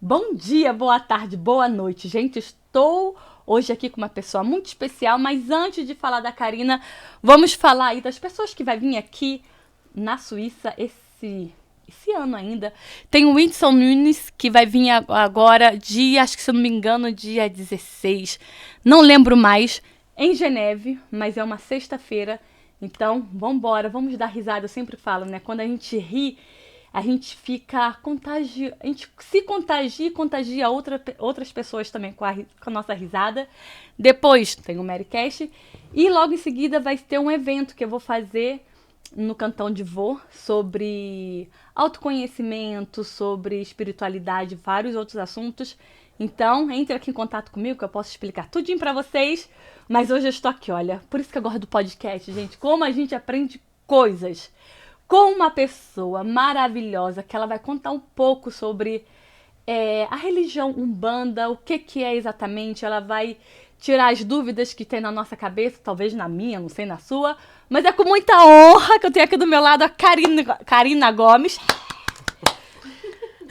Bom dia, boa tarde, boa noite, gente. Estou hoje aqui com uma pessoa muito especial, mas antes de falar da Karina, vamos falar aí das pessoas que vai vir aqui na Suíça esse ano ainda. Tem o Whindersson Nunes, que vai vir agora, acho que se eu não me engano, dia 16. Não lembro mais, em Geneve, mas é uma sexta-feira. Então, vambora, vamos dar risada. Eu sempre falo, né? Quando a gente ri, a gente fica a gente se contagia e contagia outras pessoas também com a nossa risada. Depois tem o Marycast e logo em seguida vai ter um evento que eu vou fazer no Cantão de Vaud sobre autoconhecimento, sobre espiritualidade, vários outros assuntos. Então, entre aqui em contato comigo que eu posso explicar tudinho pra vocês. Mas hoje eu estou aqui, olha, por isso que eu gosto do podcast, gente. Como a gente aprende coisas com uma pessoa maravilhosa, que ela vai contar um pouco sobre a religião Umbanda, o que é exatamente. Ela vai tirar as dúvidas que tem na nossa cabeça, talvez na minha, não sei na sua. Mas é com muita honra que eu tenho aqui do meu lado a Karina Gomes.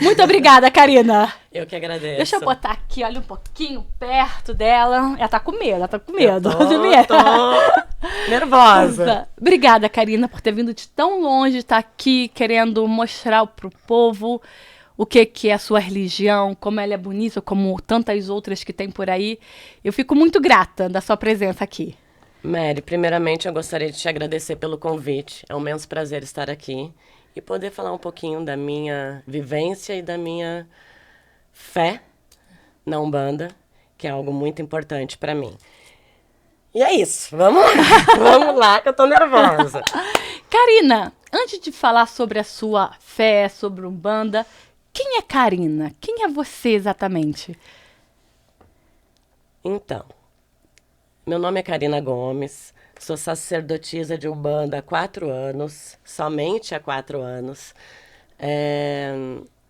Muito obrigada, Karina. Eu que agradeço. Deixa eu botar aqui, olha, um pouquinho perto dela. Ela tá com medo. Eu tô nervosa. Obrigada, Karina, por ter vindo de tão longe, estar aqui querendo mostrar pro povo o que é a sua religião, como ela é bonita, como tantas outras que tem por aí. Eu fico muito grata da sua presença aqui. Mary, primeiramente eu gostaria de te agradecer pelo convite. É um imenso prazer estar aqui e poder falar um pouquinho da minha vivência e da minha fé na Umbanda, que é algo muito importante para mim. E é isso, vamos lá que eu tô nervosa. Karina, antes de falar sobre a sua fé, sobre Umbanda, quem é Karina? Quem é você exatamente? Então, meu nome é Karina Gomes, sou sacerdotisa de Umbanda há 4 anos, somente há 4 anos.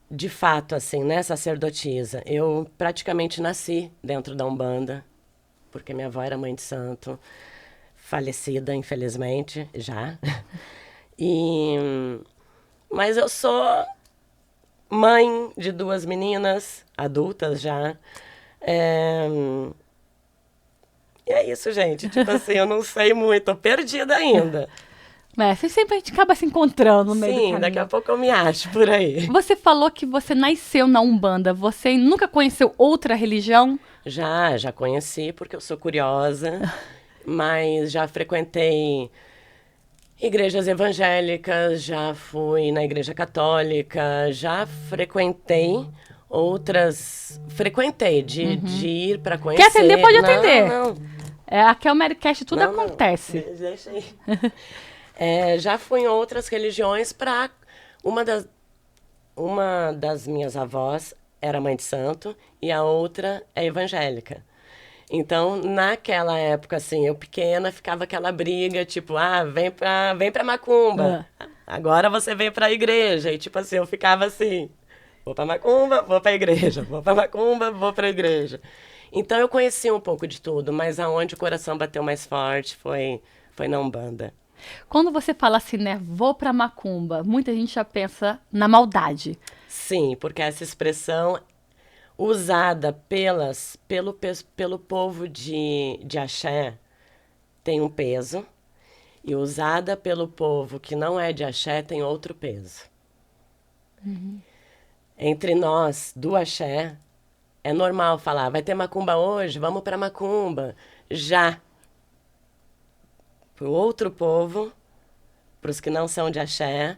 De fato, assim, né, sacerdotisa. Eu praticamente nasci dentro da Umbanda, porque minha avó era mãe de santo, falecida, infelizmente, já. Mas eu sou mãe de 2 meninas, adultas já. E é isso, gente. Tipo assim, eu não sei muito, tô perdida ainda. Sempre a gente acaba se encontrando no meio do caminho. Sim, daqui a pouco eu me acho por aí. Você falou que você nasceu na Umbanda. Você nunca conheceu outra religião? Já conheci, porque eu sou curiosa. Mas já frequentei igrejas evangélicas, já fui na igreja católica, já frequentei outras... Frequentei, de ir para conhecer. Quer atender, pode atender. Não. Aqui é o Marycast, tudo acontece. Não. Deixa aí. Já fui em outras religiões para... Uma das minhas avós era mãe de santo e a outra é evangélica. Então, naquela época, assim, eu pequena, ficava aquela briga, tipo, vem pra macumba. Agora você vem pra igreja. E, tipo assim, eu ficava assim, vou pra macumba, vou pra igreja. Vou pra macumba, vou pra igreja. Então, eu conheci um pouco de tudo, mas aonde o coração bateu mais forte foi na Umbanda. Quando você fala assim, né, vou pra macumba, muita gente já pensa na maldade. Sim, porque essa expressão usada pelo povo de axé tem um peso, e usada pelo povo que não é de axé tem outro peso. Uhum. Entre nós, do axé, é normal falar, vai ter macumba hoje? Vamos pra macumba. Já para o outro povo, para os que não são de axé,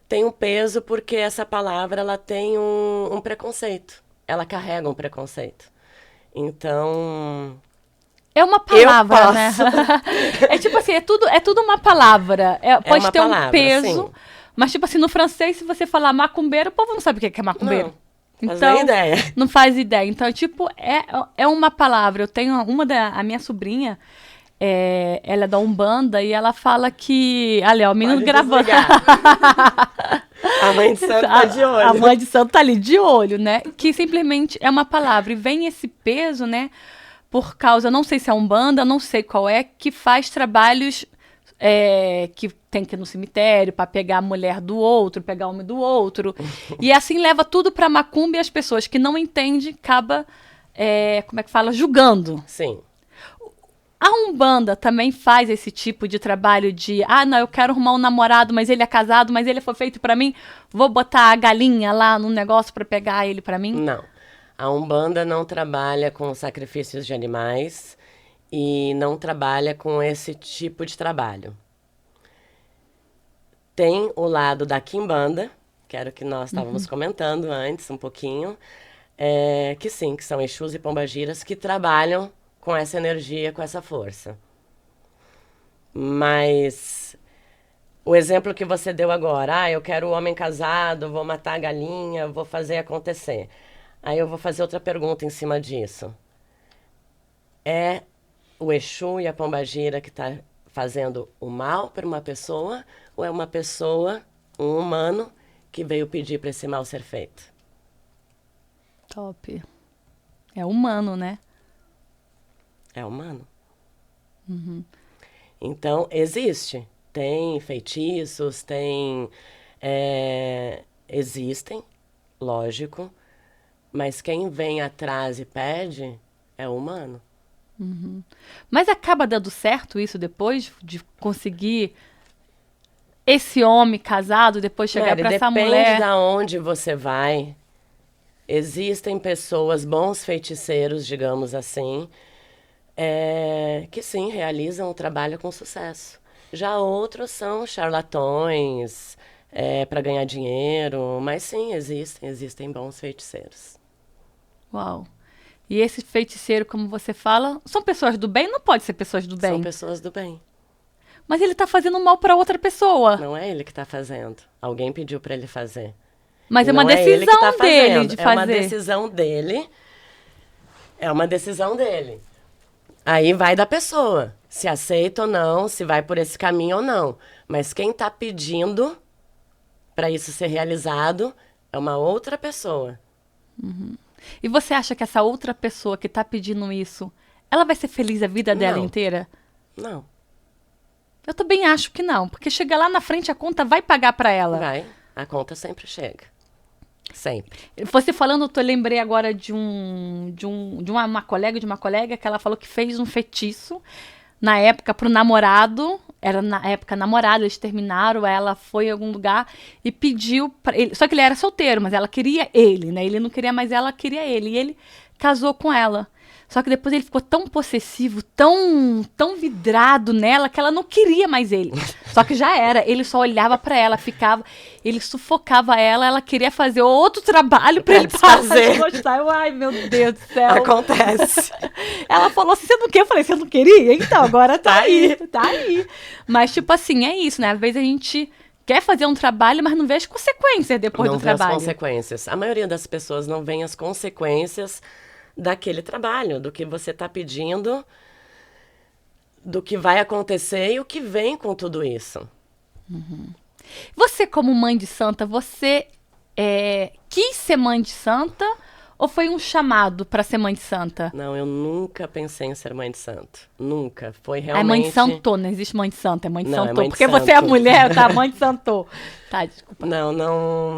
tem um peso porque essa palavra ela tem um preconceito. Ela carrega um preconceito. Então... É uma palavra, né? É tipo assim, é tudo uma palavra. Pode uma ter palavra, um peso, sim. mas tipo assim, no francês, se você falar macumbeiro, o povo não sabe o que é macumbeiro. Não faz ideia. Não faz ideia. Então, tipo, é uma palavra. Eu tenho a minha sobrinha, ela é da Umbanda e ela fala que... Olha, o menino gravando. A mãe de santo tá de olho. A mãe de santo tá ali de olho, né? Que simplesmente é uma palavra. E vem esse peso, né? Por causa, não sei se é Umbanda, não sei qual é, que faz trabalhos que tem que ir no cemitério para pegar a mulher do outro, pegar o homem do outro. E assim leva tudo para macumba e as pessoas que não entendem acabam, como é que fala, julgando. Sim. A Umbanda também faz esse tipo de trabalho de, não, eu quero arrumar um namorado, mas ele é casado, mas ele foi feito pra mim, vou botar a galinha lá no negócio pra pegar ele pra mim? Não. A Umbanda não trabalha com sacrifícios de animais e não trabalha com esse tipo de trabalho. Tem o lado da Quimbanda, que era o que nós estávamos comentando antes um pouquinho, que sim, que são Exus e Pombagiras que trabalham com essa energia, com essa força. Mas o exemplo que você deu agora, eu quero o homem casado, vou matar a galinha, vou fazer acontecer. Aí eu vou fazer outra pergunta em cima disso. É o Exu e a Pombagira que está fazendo o mal para uma pessoa ou é uma pessoa, um humano, que veio pedir para esse mal ser feito? Top. É humano, né? É humano. Então, existe. Tem feitiços, existem, lógico, mas quem vem atrás e pede é o humano. Mas acaba dando certo isso depois de conseguir esse homem casado, depois chegar Mary, pra essa depende mulher? de onde você vai. Existem pessoas, bons feiticeiros, digamos assim, que sim, realizam o trabalho com sucesso. Já outros são charlatões, para ganhar dinheiro, mas sim, existem bons feiticeiros. Uau. E esse feiticeiro, como você fala, são pessoas do bem? Não pode ser pessoas do bem. São pessoas do bem. Mas ele tá fazendo mal pra outra pessoa. Não é ele que está fazendo. Alguém pediu para ele fazer. Mas E é uma não é ele que decisão tá dele fazendo, de É uma fazer. decisão dele. É uma decisão dele. Aí vai da pessoa. Se aceita ou não, se vai por esse caminho ou não. Mas quem está pedindo para isso ser realizado é uma outra pessoa. E você acha que essa outra pessoa que tá pedindo isso, ela vai ser feliz a vida dela Não. inteira? Não. Eu também acho que não, porque chega lá na frente a conta vai pagar pra ela. Vai. A conta sempre chega. Sempre. Você falando, eu lembrei agora de uma colega que ela falou que fez um feitiço na época pro namorado. Era na época namorado, eles terminaram, ela foi em algum lugar e pediu pra ele. Só que ele era solteiro, mas ela queria ele, né? Ele não queria mais ela, queria ele. E ele casou com ela. Só que depois ele ficou tão possessivo, tão vidrado nela, que ela não queria mais ele. Só que já era. Ele só olhava pra ela, ele sufocava ela queria fazer outro trabalho pra ele parar de gostar. Ai, meu Deus do céu. Acontece. Ela falou assim, você não quer? Eu falei, você não queria? Então, agora tá aí. Tá aí. Mas, tipo assim, é isso, né? Às vezes a gente quer fazer um trabalho, mas não vê as consequências depois do trabalho. Não vê as consequências. A maioria das pessoas não vê as consequências daquele trabalho, do que você está pedindo, do que vai acontecer e o que vem com tudo isso. Você, como mãe de santa, você quis ser mãe de santa ou foi um chamado para ser mãe de santa? Não, eu nunca pensei em ser mãe de santo. Nunca. Foi É realmente... mãe de santo, não existe mãe de santa, é mãe de Não, santo. é mãe de Porque você é santo. mulher, tá? Mãe de santo. Tá, desculpa. Não,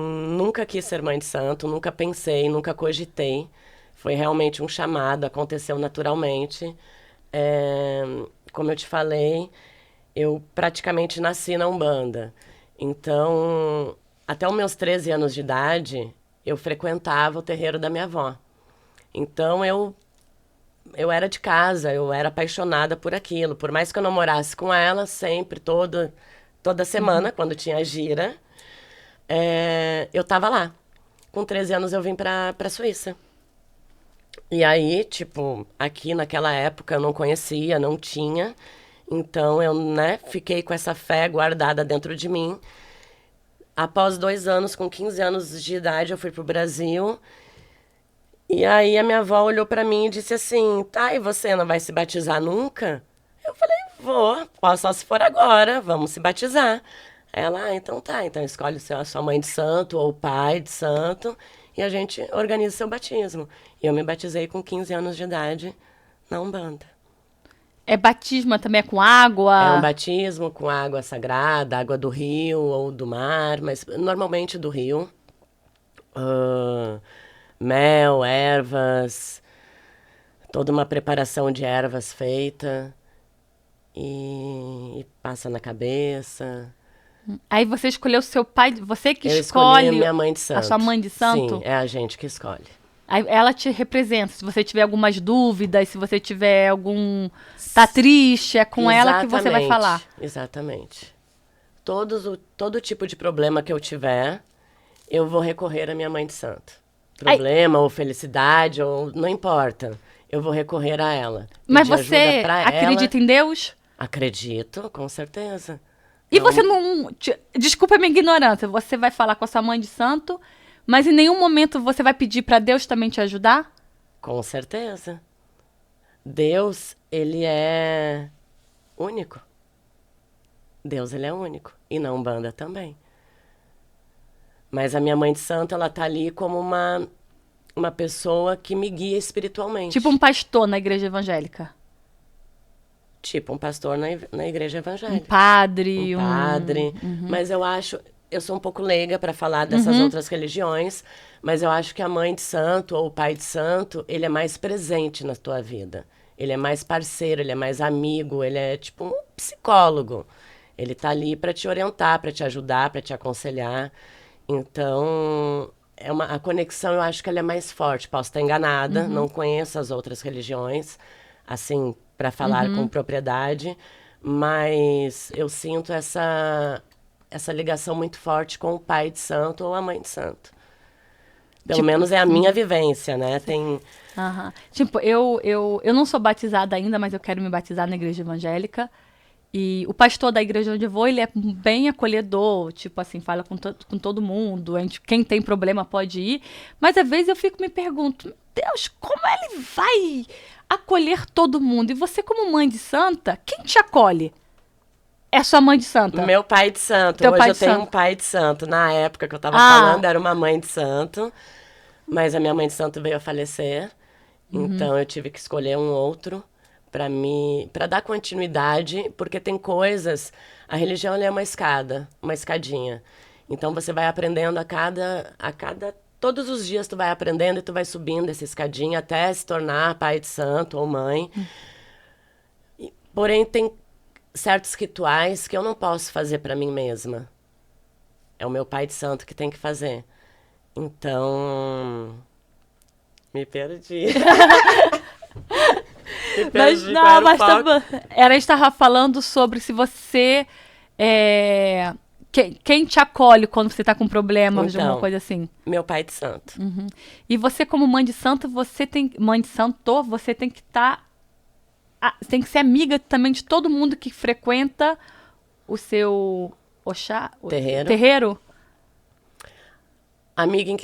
nunca quis ser mãe de santo, nunca pensei, nunca cogitei. Foi realmente um chamado, aconteceu naturalmente. Como eu te falei, eu praticamente nasci na Umbanda. Então, até os meus 13 anos de idade, eu frequentava o terreiro da minha avó. Então, eu era de casa, eu era apaixonada por aquilo. Por mais que eu não morasse com ela, sempre, toda semana, quando tinha gira, eu estava lá. Com 13 anos, eu vim para a Suíça. E aí, tipo, aqui naquela época eu não conhecia, não tinha. Então eu, fiquei com essa fé guardada dentro de mim. Após 2 anos, com 15 anos de idade, eu fui pro Brasil. E aí a minha avó olhou pra mim e disse assim, tá, e você não vai se batizar nunca? Eu falei, vou, só se for agora, vamos se batizar. Ela, então tá, então escolhe a sua mãe de santo ou o pai de santo e a gente organiza seu batismo. E eu me batizei com 15 anos de idade na Umbanda. É batismo também, é com água? É um batismo com água sagrada, água do rio ou do mar, mas normalmente do rio. Mel, ervas, toda uma preparação de ervas feita e passa na cabeça. Aí você escolheu o seu pai, você que Eu escolhe escolhi a minha mãe de santo. a sua mãe de santo? Sim, é a gente que escolhe. Aí ela te representa. Se você tiver algumas dúvidas, se você tiver algum... Tá triste, é com ela que você vai falar. Exatamente. Todo tipo de problema que eu tiver, eu vou recorrer à minha mãe de santo. Problema ou felicidade, ou não importa. Eu vou recorrer a ela. Mas você acredita em Deus? Acredito, com certeza. E você não... Desculpa a minha ignorância. Você vai falar com a sua mãe de santo, mas em nenhum momento você vai pedir para Deus também te ajudar? Com certeza. Deus, ele é único. Deus, ele é único. E na Umbanda também. Mas a minha mãe de santo, ela tá ali como uma pessoa que me guia espiritualmente. Tipo um pastor na igreja evangélica. Tipo um pastor na igreja evangélica. Um padre. Um padre. Mas eu sou um pouco leiga para falar dessas outras religiões, mas eu acho que a mãe de santo ou o pai de santo, ele é mais presente na tua vida. Ele é mais parceiro, ele é mais amigo, ele é tipo um psicólogo. Ele tá ali para te orientar, para te ajudar, para te aconselhar. Então, a conexão, eu acho que ela é mais forte. Posso estar enganada, não conheço as outras religiões, assim, para falar com propriedade, mas eu sinto essa ligação muito forte com o pai de santo ou a mãe de santo. Pelo menos é a minha vivência, né? Tipo, eu não sou batizada ainda, mas eu quero me batizar na igreja evangélica. E o pastor da igreja onde eu vou, ele é bem acolhedor, tipo assim, fala com todo mundo, quem tem problema pode ir. Mas às vezes eu me pergunto, Deus, como ele vai acolher todo mundo? E você como mãe de santa, quem te acolhe? É sua mãe de santa? Meu pai de santo. Teu Hoje pai eu de tenho santo. um pai de santo. Na época que eu tava falando, era uma mãe de santo. Mas a minha mãe de santo veio a falecer. Então eu tive que escolher um outro para dar continuidade, porque tem coisas... A religião ela é uma escada, uma escadinha. Então você vai aprendendo todos os dias tu vai aprendendo e tu vai subindo essa escadinha até se tornar pai de santo ou mãe. Porém, tem certos rituais que eu não posso fazer para mim mesma. É o meu pai de santo que tem que fazer. Então... Me perdi. Mas não, mas a gente estava falando sobre se você... Quem te acolhe quando você está com problemas, de alguma coisa assim? Meu pai de santo. E você, como mãe de santo, mãe de santo, você tem que estar... tem que ser amiga também de todo mundo que frequenta o seu terreiro? Amiga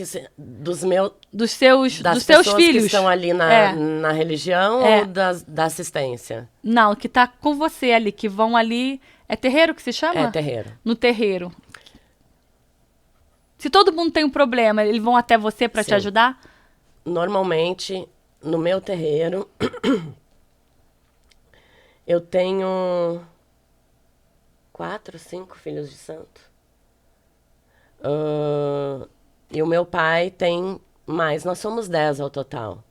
dos seus filhos que estão ali na religião ou da assistência? Não, que tá com você ali, que vão ali... É terreiro que se chama? É terreiro. No terreiro. Se todo mundo tem um problema, eles vão até você para te ajudar? Normalmente, no meu terreiro, eu tenho 4, 5 filhos de santo. E o meu pai tem mais. Nós somos 10 ao total.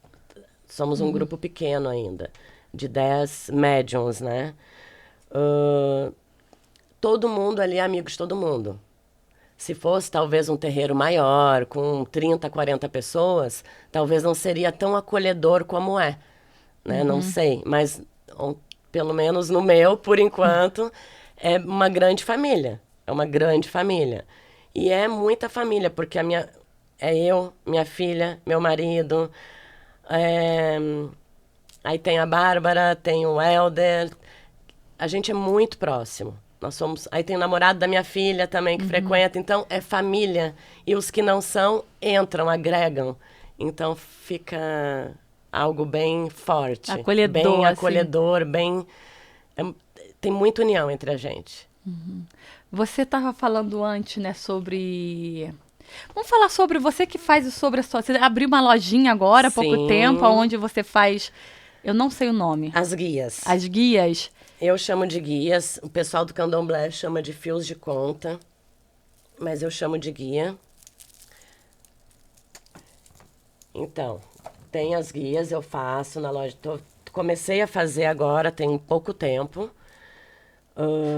Somos um grupo pequeno ainda, de 10 médiums, né? Todo mundo ali é amigo de todo mundo. Se fosse talvez um terreiro maior, com 30, 40 pessoas, talvez não seria tão acolhedor como é. Né? Não sei, mas pelo menos no meu, por enquanto, é uma grande família. É uma grande família. E é muita família, porque é eu, minha filha, meu marido, aí tem a Bárbara, tem o Helder. A gente é muito próximo. Aí tem o namorado da minha filha também que frequenta. Então, é família. E os que não são, entram, agregam. Então, fica algo bem forte. Acolhedor, bem acolhedor, bem... tem muita união entre a gente. Você estava falando antes, né, sobre... Vamos falar sobre você que faz sobre a sua... Você abriu uma lojinha agora há pouco tempo, onde você faz Eu não sei o nome. As guias. As guias. Eu chamo de guias, o pessoal do candomblé chama de fios de conta, mas eu chamo de guia. Então, tem as guias, eu faço na loja. Comecei a fazer agora, tem pouco tempo.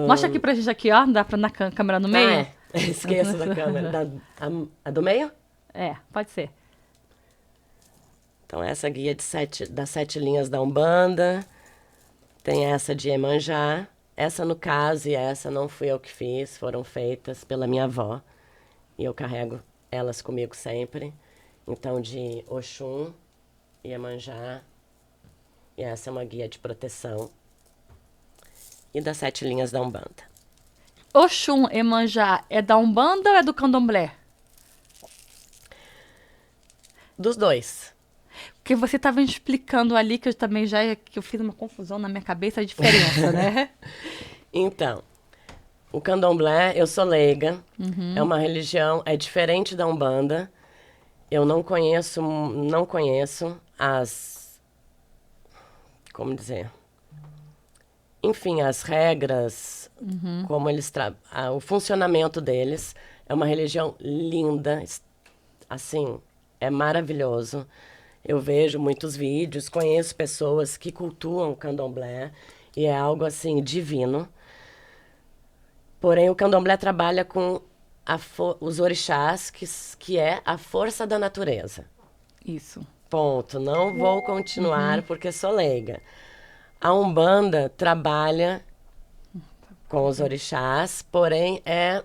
Mostra aqui pra gente aqui, ó. Dá pra na câmera no meio? Ah, é. Esqueço da câmera. A do meio? É, pode ser. Então, essa guia das 7 linhas da Umbanda. Tem essa de Iemanjá. Essa, no caso, e essa não fui eu que fiz. Foram feitas pela minha avó. E eu carrego elas comigo sempre. Então, de Oxum, Iemanjá. E essa é uma guia de proteção. E das 7 linhas da Umbanda. Oxum, Iemanjá, é da Umbanda ou é do Candomblé? Dos dois. Porque você estava me explicando ali, que eu também que eu fiz uma confusão na minha cabeça, a diferença, né? Então, o candomblé, eu sou leiga, é uma religião, é diferente da Umbanda. Eu não conheço como dizer? Enfim, as regras, como eles o funcionamento deles. É uma religião linda, assim, é maravilhoso. Eu vejo muitos vídeos, conheço pessoas que cultuam o candomblé e é algo assim divino. Porém, o candomblé trabalha com os orixás, que é a força da natureza. Isso. Ponto. Não vou continuar porque sou leiga. A Umbanda trabalha com os orixás, porém é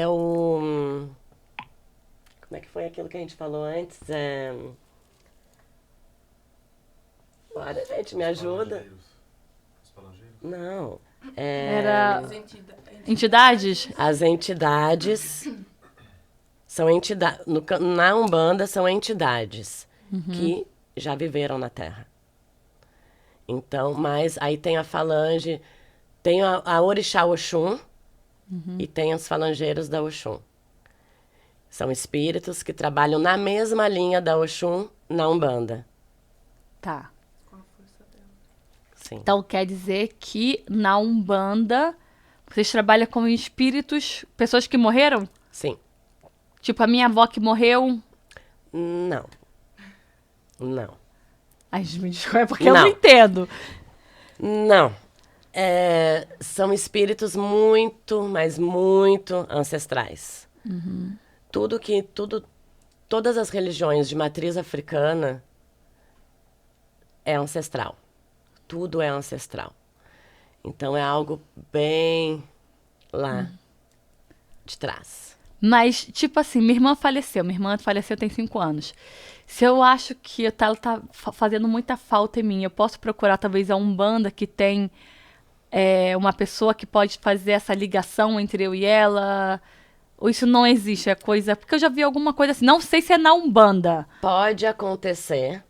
o... Como é que foi aquilo que a gente falou antes? Bora, gente, me ajuda. Os falangeiros? Não. Era entidades? As entidades são entidades. Na Umbanda são entidades que já viveram na Terra. Então, mas aí tem a falange, tem a Orixá Oxum e tem os falangeiros da Oxum. São espíritos que trabalham na mesma linha da Oxum na Umbanda. Tá. Sim. Então quer dizer que na Umbanda vocês trabalham com espíritos, pessoas que morreram? Sim. Tipo a minha avó que morreu. Não. Não. Ai, me desculpa, é porque eu Não. não entendo. Não. São espíritos muito, mas muito ancestrais. Todas as religiões de matriz africana é ancestral. Tudo é ancestral. Então é algo bem lá de trás. Mas, tipo assim, minha irmã faleceu tem 5 anos. Se eu acho que ela tá fazendo muita falta em mim, eu posso procurar talvez a Umbanda que tem uma pessoa que pode fazer essa ligação entre eu e ela? Ou isso não existe? É coisa... Porque eu já vi alguma coisa assim, não sei se é na Umbanda. Pode acontecer.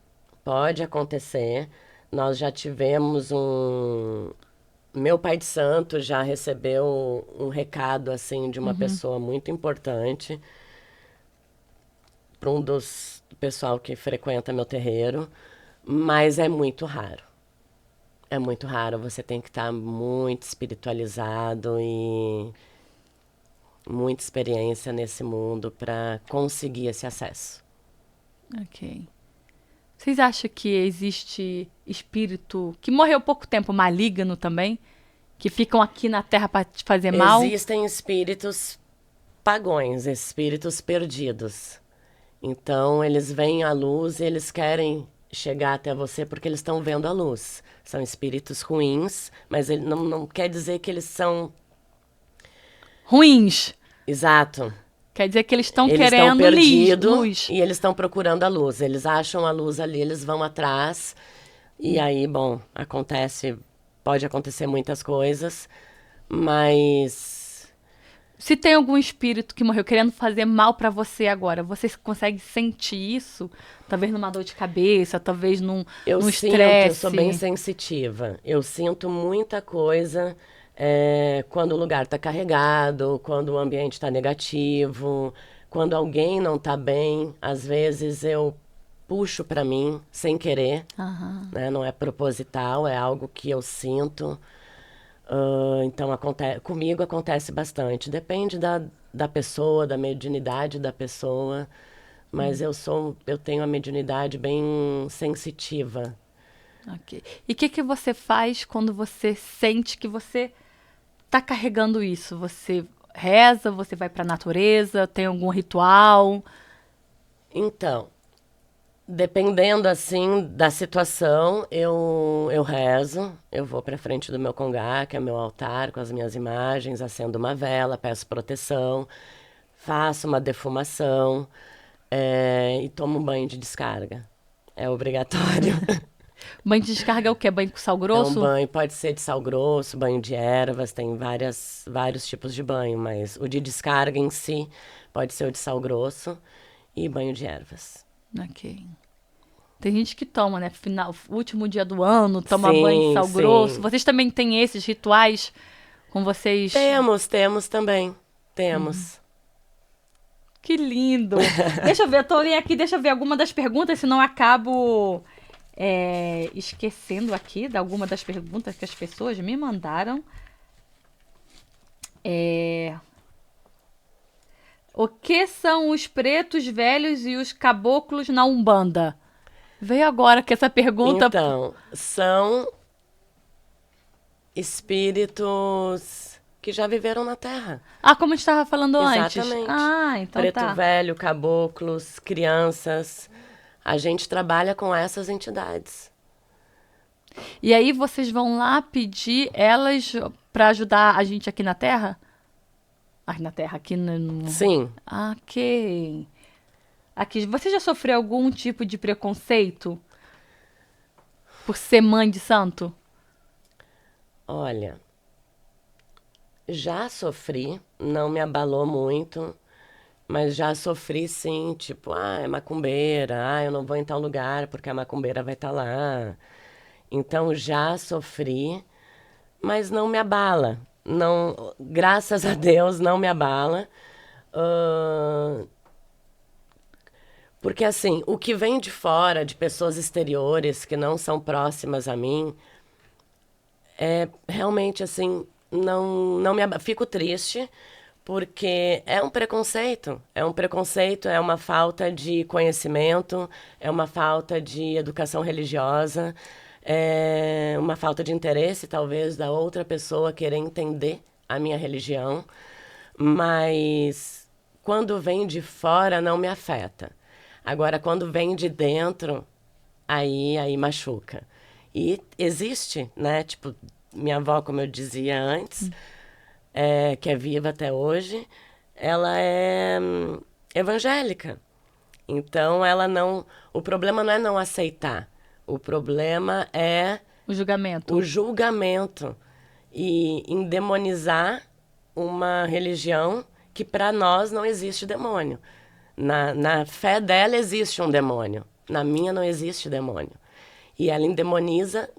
Nós já tivemos Meu pai de santo já recebeu um recado, assim, de uma pessoa muito importante para do pessoal que frequenta meu terreiro, mas é muito raro. É muito raro, você tem que estar muito espiritualizado e muita experiência nesse mundo para conseguir esse acesso. Ok. Vocês acham que existe espírito que morreu há pouco tempo, maligno também? Que ficam aqui na Terra para te fazer mal? Existem espíritos pagões, espíritos perdidos. Então, eles veem a luz e eles querem chegar até você porque eles estão vendo a luz. São espíritos ruins, mas ele não quer dizer que eles são... Ruins. Exato. Quer dizer que eles estão Eles querendo estão perdidos luz. e eles estão procurando a luz. Eles acham a luz ali, eles vão atrás. E aí, bom, pode acontecer muitas coisas, mas... Se tem algum espírito que morreu querendo fazer mal pra você agora, você consegue sentir isso? Talvez numa dor de cabeça, talvez num estresse? Eu sou bem sensitiva. Eu sinto muita coisa quando o lugar está carregado, quando o ambiente está negativo, quando alguém não está bem. Às vezes puxo para mim sem querer, Aham. né? Não é proposital, é algo que eu sinto. Então, comigo acontece bastante. Depende da pessoa, da mediunidade da pessoa, mas eu tenho a mediunidade bem sensitiva. Ok. E o que você faz quando você sente que você tá carregando isso? Você reza, você vai pra natureza, tem algum ritual? Então, dependendo, assim, da situação, eu rezo, eu vou para frente do meu congá, que é meu altar, com as minhas imagens, acendo uma vela, peço proteção, faço uma defumação, e tomo um banho de descarga. É obrigatório. Banho de descarga é o quê? Banho com sal É um grosso? banho, pode ser de sal grosso, banho de ervas, tem vários tipos de banho, mas o de descarga em si pode ser o de sal grosso e banho de ervas. Ok. Tem gente que toma, né? Final, último dia do ano, toma banho de Sim, sal grosso. sim. Vocês também têm esses rituais com vocês? Temos também. Temos. Que lindo! Deixa eu ver, eu tô olhando aqui, deixa eu ver alguma das perguntas, senão eu acabo esquecendo aqui de alguma das perguntas que as pessoas me mandaram. O que são os pretos velhos e os caboclos na Umbanda? Veio agora que essa pergunta. Então, são espíritos que já viveram na Terra. Ah, como a gente estava falando antes. Exatamente. Ah, então Preto tá. velho, caboclos, crianças. A gente trabalha com essas entidades. E aí vocês vão lá pedir elas pra ajudar a gente aqui na Terra? Aqui na Terra, aqui no... Sim. Ok. Aqui, você já sofreu algum tipo de preconceito por ser mãe de santo? Olha, já sofri, não me abalou muito, mas já sofri sim, tipo, é macumbeira, eu não vou em tal lugar porque a macumbeira vai estar lá. Então já sofri, mas não me abala. Não, graças a Deus não me abala. Porque assim, o que vem de fora, de pessoas exteriores que não são próximas a mim, realmente assim, não fico triste, porque é um preconceito, é uma falta de conhecimento, é uma falta de educação religiosa, é uma falta de interesse, talvez, da outra pessoa querer entender a minha religião, mas quando vem de fora não me afeta. Agora, quando vem de dentro, aí machuca. E existe, né? Tipo, minha avó, como eu dizia antes, que é viva até hoje, ela é evangélica. Então, ela não. O problema não é não aceitar. O problema é O julgamento. o julgamento e endemonizar uma religião que para nós não existe demônio. Na fé dela existe um demônio. Na minha não existe demônio. E ela endemoniza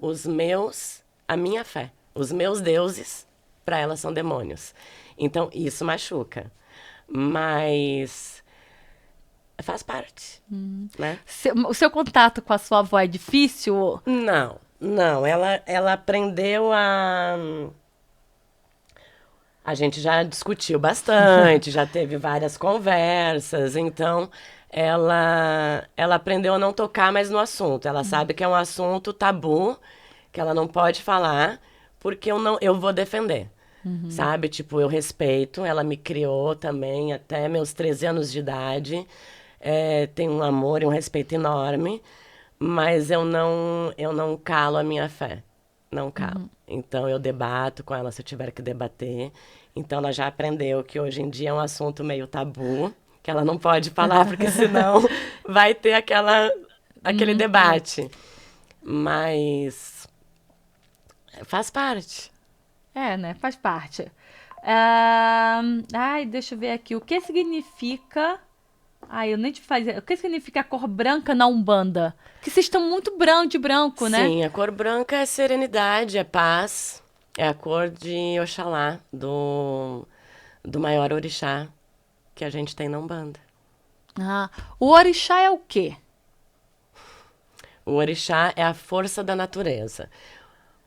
a minha fé. Os meus deuses, para ela, são demônios. Então, isso machuca. Mas faz parte, né? O seu contato com a sua avó é difícil? Não. Ela aprendeu a... A gente já discutiu bastante, já teve várias conversas, então ela aprendeu a não tocar mais no assunto. Ela sabe que é um assunto tabu, que ela não pode falar, porque eu vou defender. Sabe? Tipo, eu respeito, ela me criou também até meus 13 anos de idade. Tem um amor e um respeito enorme, mas eu não calo a minha fé. Não calo. Então, eu debato com ela se eu tiver que debater. Então, ela já aprendeu que hoje em dia é um assunto meio tabu, que ela não pode falar, porque senão vai ter aquele debate. Mas faz parte. Né? Faz parte. Ai, deixa eu ver aqui. O que significa... Ai, eu nem te fazia... O que significa a cor branca na Umbanda? Porque vocês estão muito de branco, né? Sim, a cor branca é serenidade, é paz. É a cor de Oxalá, do maior orixá que a gente tem na Umbanda. O orixá é o quê? O orixá é a força da natureza.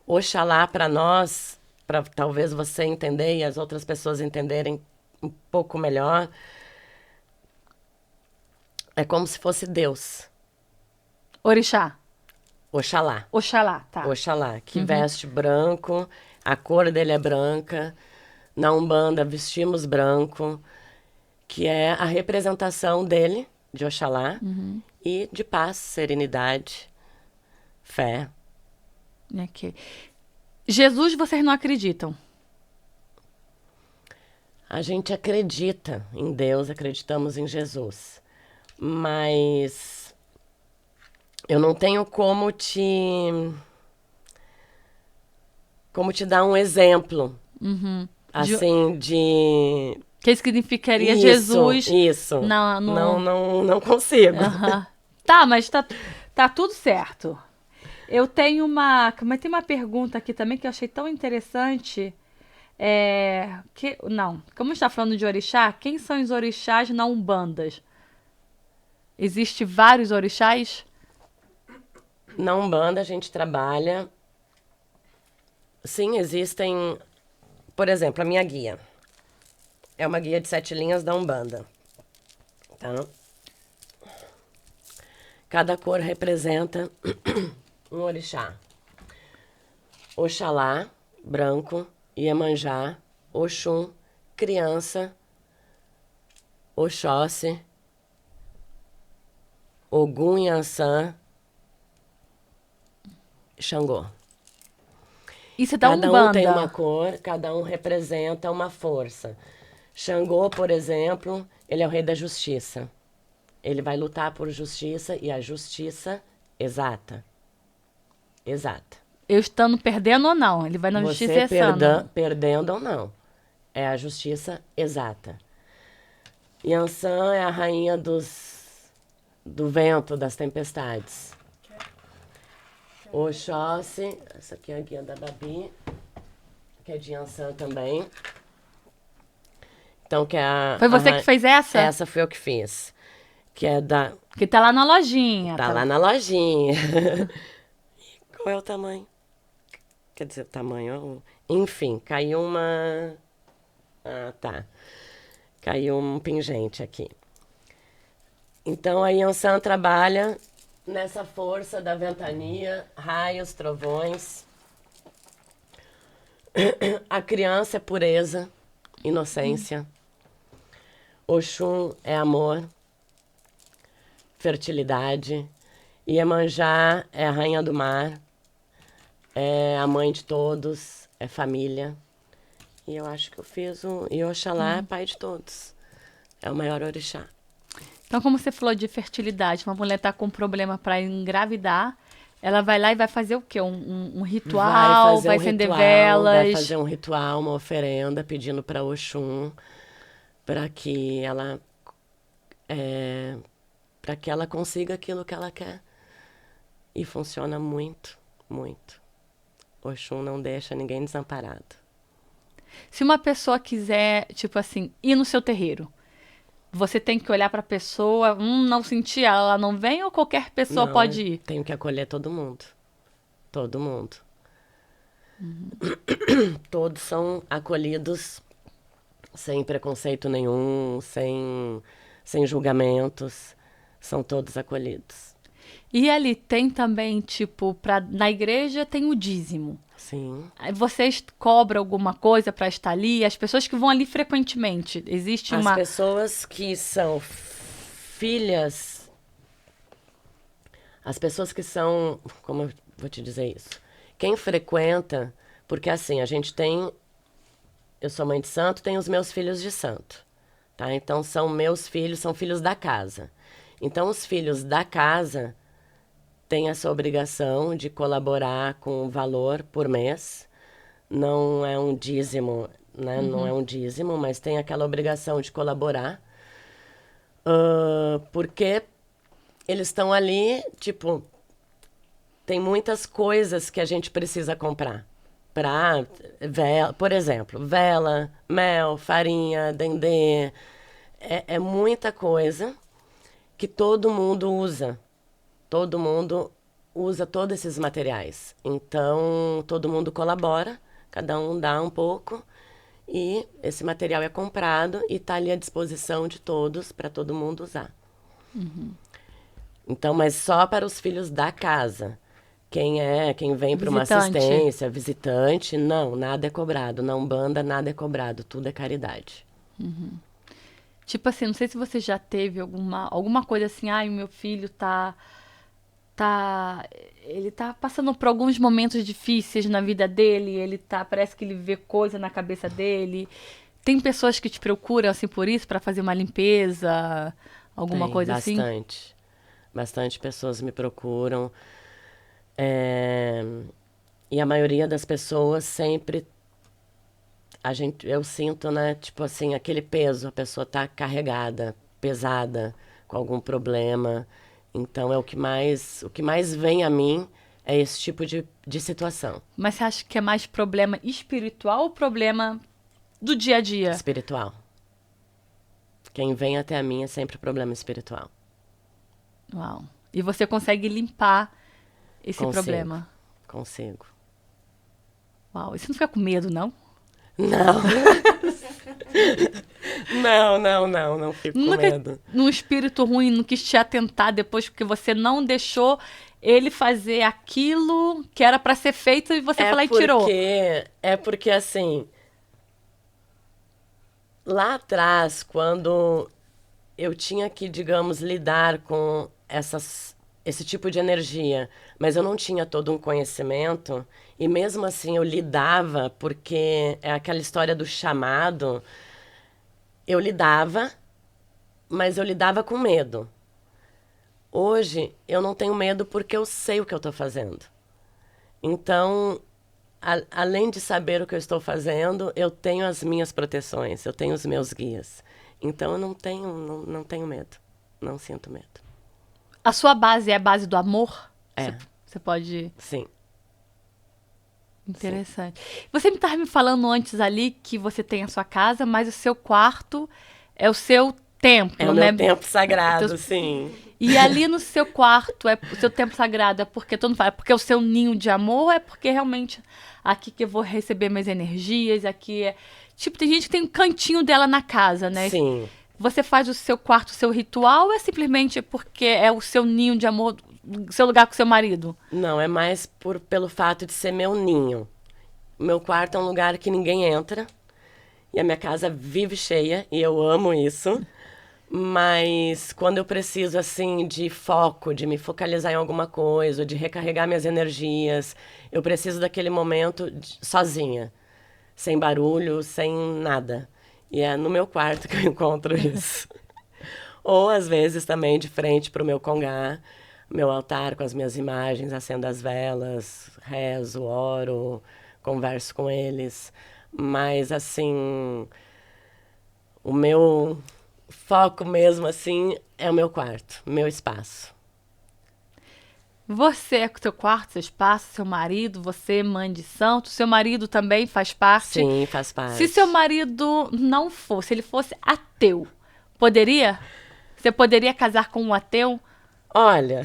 Oxalá, para nós, para talvez você entender e as outras pessoas entenderem um pouco melhor, é como se fosse Deus. Orixá. Oxalá. Oxalá, tá. Oxalá, que veste branco, a cor dele é branca. Na Umbanda vestimos branco, que é a representação dele, de Oxalá, e de paz, serenidade, fé. Ok. Jesus, vocês não acreditam? A gente acredita em Deus, acreditamos em Jesus, mas eu não tenho como te dar um exemplo, assim, de... Que significaria Isso, Jesus? isso. Não consigo. Aham. Tá, mas tá tudo certo. Eu tenho mas tem uma pergunta aqui também que eu achei tão interessante. Como a gente tá falando de orixá, quem são os orixás na Umbandas? Existe vários orixás? Na Umbanda a gente trabalha... Sim, existem... Por exemplo, a minha guia. É uma guia de 7 linhas da Umbanda. Tá? Cada cor representa um orixá. Oxalá, branco, Iemanjá, Oxum, criança, Oxóssi, Ogum Yansan, Xangô. Isso é da Cada Umbanda. um tem uma cor, cada um representa uma força. Xangô, por exemplo, ele é o rei da justiça. Ele vai lutar por justiça e a justiça exata. Exata. Eu estando perdendo ou não? Ele vai na justiça e é sano. Perdendo ou não. É a justiça exata. Yansan é a rainha do vento, das tempestades. Oxóssi, essa aqui é a guia da Babi, que é de Yansan também. Então, que é Foi você que fez essa? Essa foi eu que fiz. Que é da... Que tá lá na lojinha. Tá lá na lojinha. Qual é o tamanho? Quer dizer, o tamanho... Enfim, caiu uma... Ah, tá. Caiu um pingente aqui. Então, a Yansan trabalha nessa força da ventania, raios, trovões. A criança é pureza, inocência. Oxum é amor, fertilidade. Iemanjá é a rainha do mar, é a mãe de todos, é família. E eu acho que eu fiz E Oxalá é pai de todos. É o maior orixá. Então, como você falou de fertilidade, uma mulher tá com problema para engravidar, ela vai lá e vai fazer o quê? Um ritual, vai acender velas. Vai fazer um ritual, uma oferenda, pedindo para Oxum, para que ela consiga aquilo que ela quer. E funciona muito, muito. Oxum não deixa ninguém desamparado. Se uma pessoa quiser, tipo assim, ir no seu terreiro, você tem que olhar para a pessoa, não sentir ela não vem ou qualquer pessoa Não, pode ir? Tenho que acolher todo mundo. Todo mundo. Todos são acolhidos sem preconceito nenhum, sem julgamentos. São todos acolhidos. E ali tem também, tipo, na igreja tem o dízimo. Sim. Aí vocês cobram alguma coisa para estar ali? As pessoas que vão ali frequentemente, existe As uma... pessoas que são filhas... As pessoas que são... Como eu vou te dizer isso? Quem frequenta... Porque assim, a gente tem... Eu sou mãe de santo, tenho os meus filhos de santo. Tá? Então, são meus filhos, são filhos da casa. Então, os filhos da casa têm essa obrigação de colaborar com um valor por mês. Não é um dízimo, né? Não é um dízimo, mas tem aquela obrigação de colaborar. Porque eles estão ali, tipo... Tem muitas coisas que a gente precisa comprar. Por exemplo, vela, mel, farinha, dendê. É muita coisa que todo mundo usa. Todo mundo usa todos esses materiais. Então, todo mundo colabora, cada um dá um pouco, e esse material é comprado e está ali à disposição de todos, para todo mundo usar. Então, mas só para os filhos da casa. Quem vem para uma Visitante. assistência, visitante, não, nada é cobrado. Na Umbanda, nada é cobrado, tudo é caridade. Tipo assim, não sei se você já teve alguma coisa assim, ai, o meu filho ele tá passando por alguns momentos difíceis na vida dele, parece que ele vê coisa na cabeça dele. Tem pessoas que te procuram assim por isso, para fazer uma limpeza, alguma Tem coisa assim? bastante. Bastante pessoas me procuram. E a maioria das pessoas sempre eu sinto, né, tipo assim, aquele peso, a pessoa tá carregada, pesada, com algum problema. Então o que mais vem a mim é esse tipo de situação Mas você acha que é mais problema espiritual ou problema do dia a dia? espiritual. Quem vem até a mim é sempre problema espiritual. Uau. E você consegue limpar esse Consigo. problema? Consigo. Uau. E você não fica com medo, não? Não. Não fico com medo. Num espírito ruim não quis te atentar depois porque você não deixou ele fazer aquilo que era pra ser feito e você falou e tirou. É porque, assim, lá atrás, quando eu tinha que, digamos, lidar com esse tipo de energia, mas eu não tinha todo um conhecimento, e mesmo assim eu lidava, porque é aquela história do chamado, eu lidava, mas eu lidava com medo. Hoje, eu não tenho medo porque eu sei o que eu estou fazendo. Então, além de saber o que eu estou fazendo, eu tenho as minhas proteções, eu tenho os meus guias. Então, eu não tenho medo, não sinto medo. A sua base é a base do amor? É. Você pode... Sim. Interessante. Você estava me falando antes ali que você tem a sua casa, mas o seu quarto é o seu templo, É o né? meu tempo sagrado, Teu- sim. E ali no seu quarto, o seu tempo sagrado, é porque todo mundo fala, é porque é o seu ninho de amor, ou é porque realmente aqui que eu vou receber minhas energias, aqui é... Tipo, tem gente que tem um cantinho dela na casa, né? Sim. Você faz o seu quarto, o seu ritual, ou é simplesmente porque é o seu ninho de amor, o seu lugar com o seu marido? Não, é mais pelo fato de ser meu ninho. O meu quarto é um lugar que ninguém entra. E a minha casa vive cheia, e eu amo isso. Mas quando eu preciso, assim, de foco, de me focalizar em alguma coisa, de recarregar minhas energias, eu preciso daquele momento sozinha, sem barulho, sem nada. E é no meu quarto que eu encontro isso. Ou, às vezes, também de frente para o meu congá, meu altar com as minhas imagens, acendo as velas, rezo, oro, converso com eles. Mas, assim, o meu foco mesmo, assim, é o meu quarto, meu espaço. Você é com o seu quarto, seu espaço, seu marido, você, mãe de santo, seu marido também faz parte? Sim, faz parte. Se seu marido não fosse, ele fosse ateu, poderia? Você poderia casar com um ateu? Olha,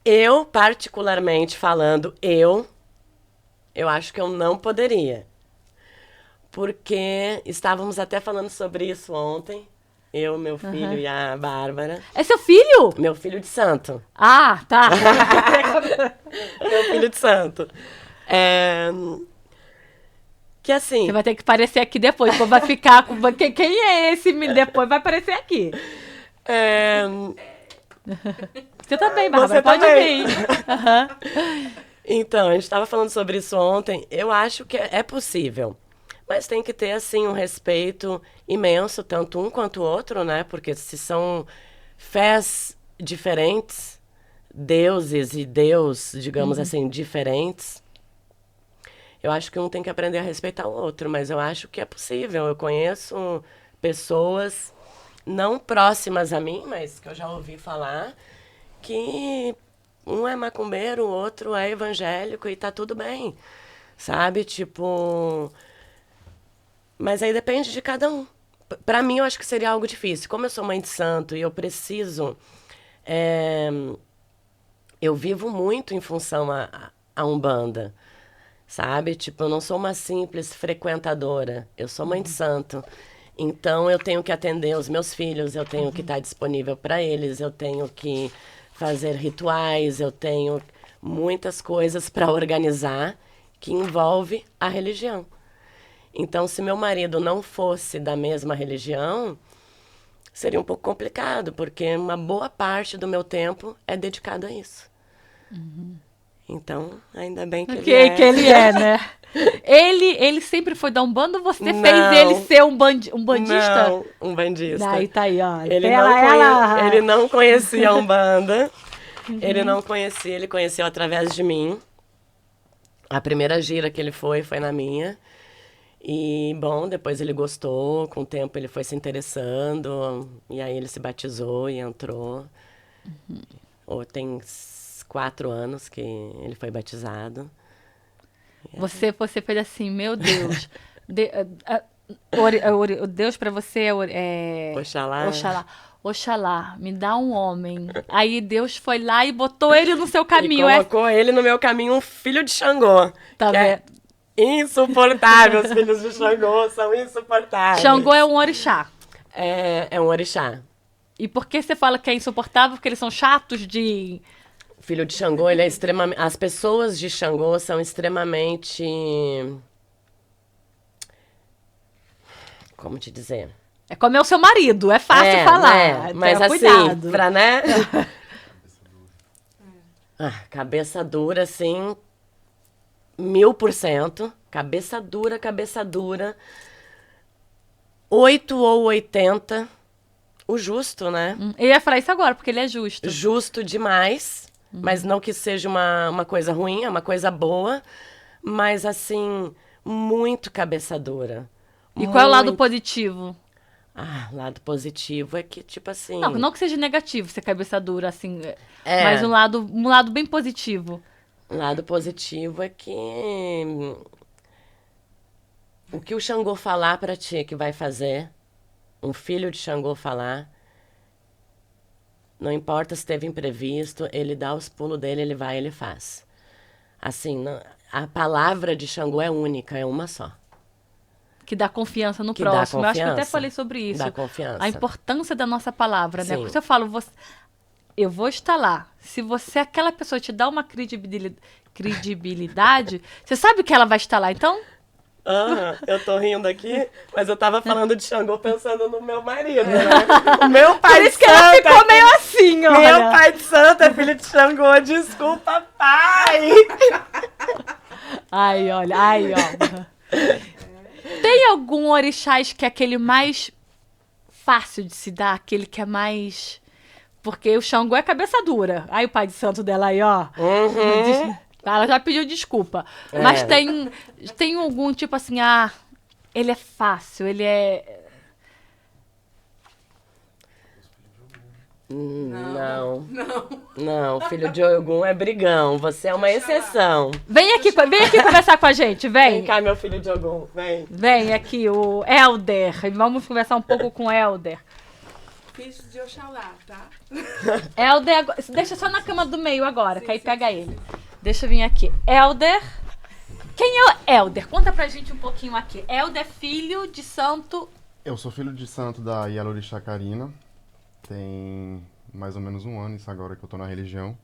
eu, particularmente falando, eu acho que eu não poderia. Porque estávamos até falando sobre isso ontem, eu, meu filho e a Bárbara. É seu filho? Meu filho de santo. Ah, tá. Meu filho de santo. Que assim... Você vai ter que aparecer aqui depois, vai ficar com... Quem é esse? Depois vai aparecer aqui. Você também, Bárbara, Você pode também. vir. Aham. Então, a gente estava falando sobre isso ontem. Eu acho que é possível. Mas tem que ter, assim, um respeito imenso, tanto um quanto o outro, né? Porque se são fés diferentes, deuses e Deus, digamos assim, diferentes, eu acho que um tem que aprender a respeitar o outro. Mas eu acho que é possível. Eu conheço pessoas não próximas a mim, mas que eu já ouvi falar, que um é macumbeiro, o outro é evangélico e tá tudo bem, sabe? Tipo... Mas aí depende de cada um. Pra mim, eu acho que seria algo difícil. Como eu sou mãe de santo e eu preciso É, eu vivo muito em função a Umbanda, sabe? Tipo, eu não sou uma simples frequentadora, eu sou mãe de santo. Então, eu tenho que atender os meus filhos, eu tenho que estar disponível para eles, eu tenho que fazer rituais, eu tenho muitas coisas para organizar que envolve a religião. Então, se meu marido não fosse da mesma religião, seria um pouco complicado, porque uma boa parte do meu tempo é dedicado a isso. Então, ainda bem que ele é. Que ele é, né? Ele sempre foi da Umbanda ou você Não. fez ele ser um bandista? Não, um bandista. Aí tá aí, ó. Ele não conhecia a Umbanda. Ele não conhecia, ele conheceu através de mim. A primeira gira que ele foi na minha. E, bom, depois ele gostou, com o tempo ele foi se interessando, e aí ele se batizou e entrou. Tem 4 anos que ele foi batizado. Você fez assim, meu Deus. Deus pra você é Oxalá. Oxalá, me dá um homem. Aí Deus foi lá e botou ele no seu caminho. E colocou ele no meu caminho, um filho de Xangô. Tá vendo? Insuportável, os filhos de Xangô são insuportáveis. Xangô é um orixá. É um orixá. E por que você fala que é insuportável? Porque eles são chatos de... O filho de Xangô, ele é extremamente... As pessoas de Xangô são extremamente... Como te dizer? É como é o seu marido, é fácil falar. Né? Mas Tenha assim, cuidado. pra, né? Cabeça dura, assim... 1000%. Cabeça dura, cabeça dura. 8 ou 80. O justo, né? Eu ia falar isso agora, porque ele é justo. Justo demais. Mas não que seja uma coisa ruim, é uma coisa boa. Mas, assim, muito cabeça dura. E qual é o lado positivo? Lado positivo é que, tipo assim... Não que seja negativo ser cabeça dura, assim. É. Mas um lado bem positivo. Lado positivo é que... O que o Xangô falar pra ti que vai fazer, um filho de Xangô falar, não importa se teve imprevisto, ele dá os pulos dele, ele vai, ele faz. Assim, a palavra de Xangô é única, é uma só. Que dá confiança no Que dá próximo. Eu acho que eu até confiança. falei sobre isso. Dá confiança. A importância da nossa palavra, né? Sim. Porque eu falo, eu vou estar lá. Se aquela pessoa te dá uma credibilidade, você sabe que ela vai estar lá. Então, Eu tô rindo aqui, mas eu tava falando de Xangô pensando no meu marido, né? O meu pai por isso que ela ficou meio assim, ó. Meu pai de santo é filho de Xangô, desculpa, pai! Ai, olha, ó. Tem algum orixás que é aquele mais fácil de se dar, aquele que é mais... Porque o Xangô é cabeça dura. Aí o pai de santo dela aí, ó. Ela já pediu desculpa. Mas tem algum tipo assim, ele é fácil, ele é... Não, filho de Ogum é brigão, você é uma exceção. Vem aqui conversar com a gente, Vem vem. cá, meu filho de Ogum, vem. Vem aqui, o Helder. Vamos conversar um pouco com o Helder. Filho de Oxalá, tá? Helder, deixa só na cama do meio agora, que aí pega ele. Deixa eu vir aqui. Helder. Quem é o Helder? Conta pra gente um pouquinho aqui. Helder é filho de santo... Eu sou filho de santo da Yalorixá Karina. Tem mais ou menos 1 ano isso agora que eu tô na religião.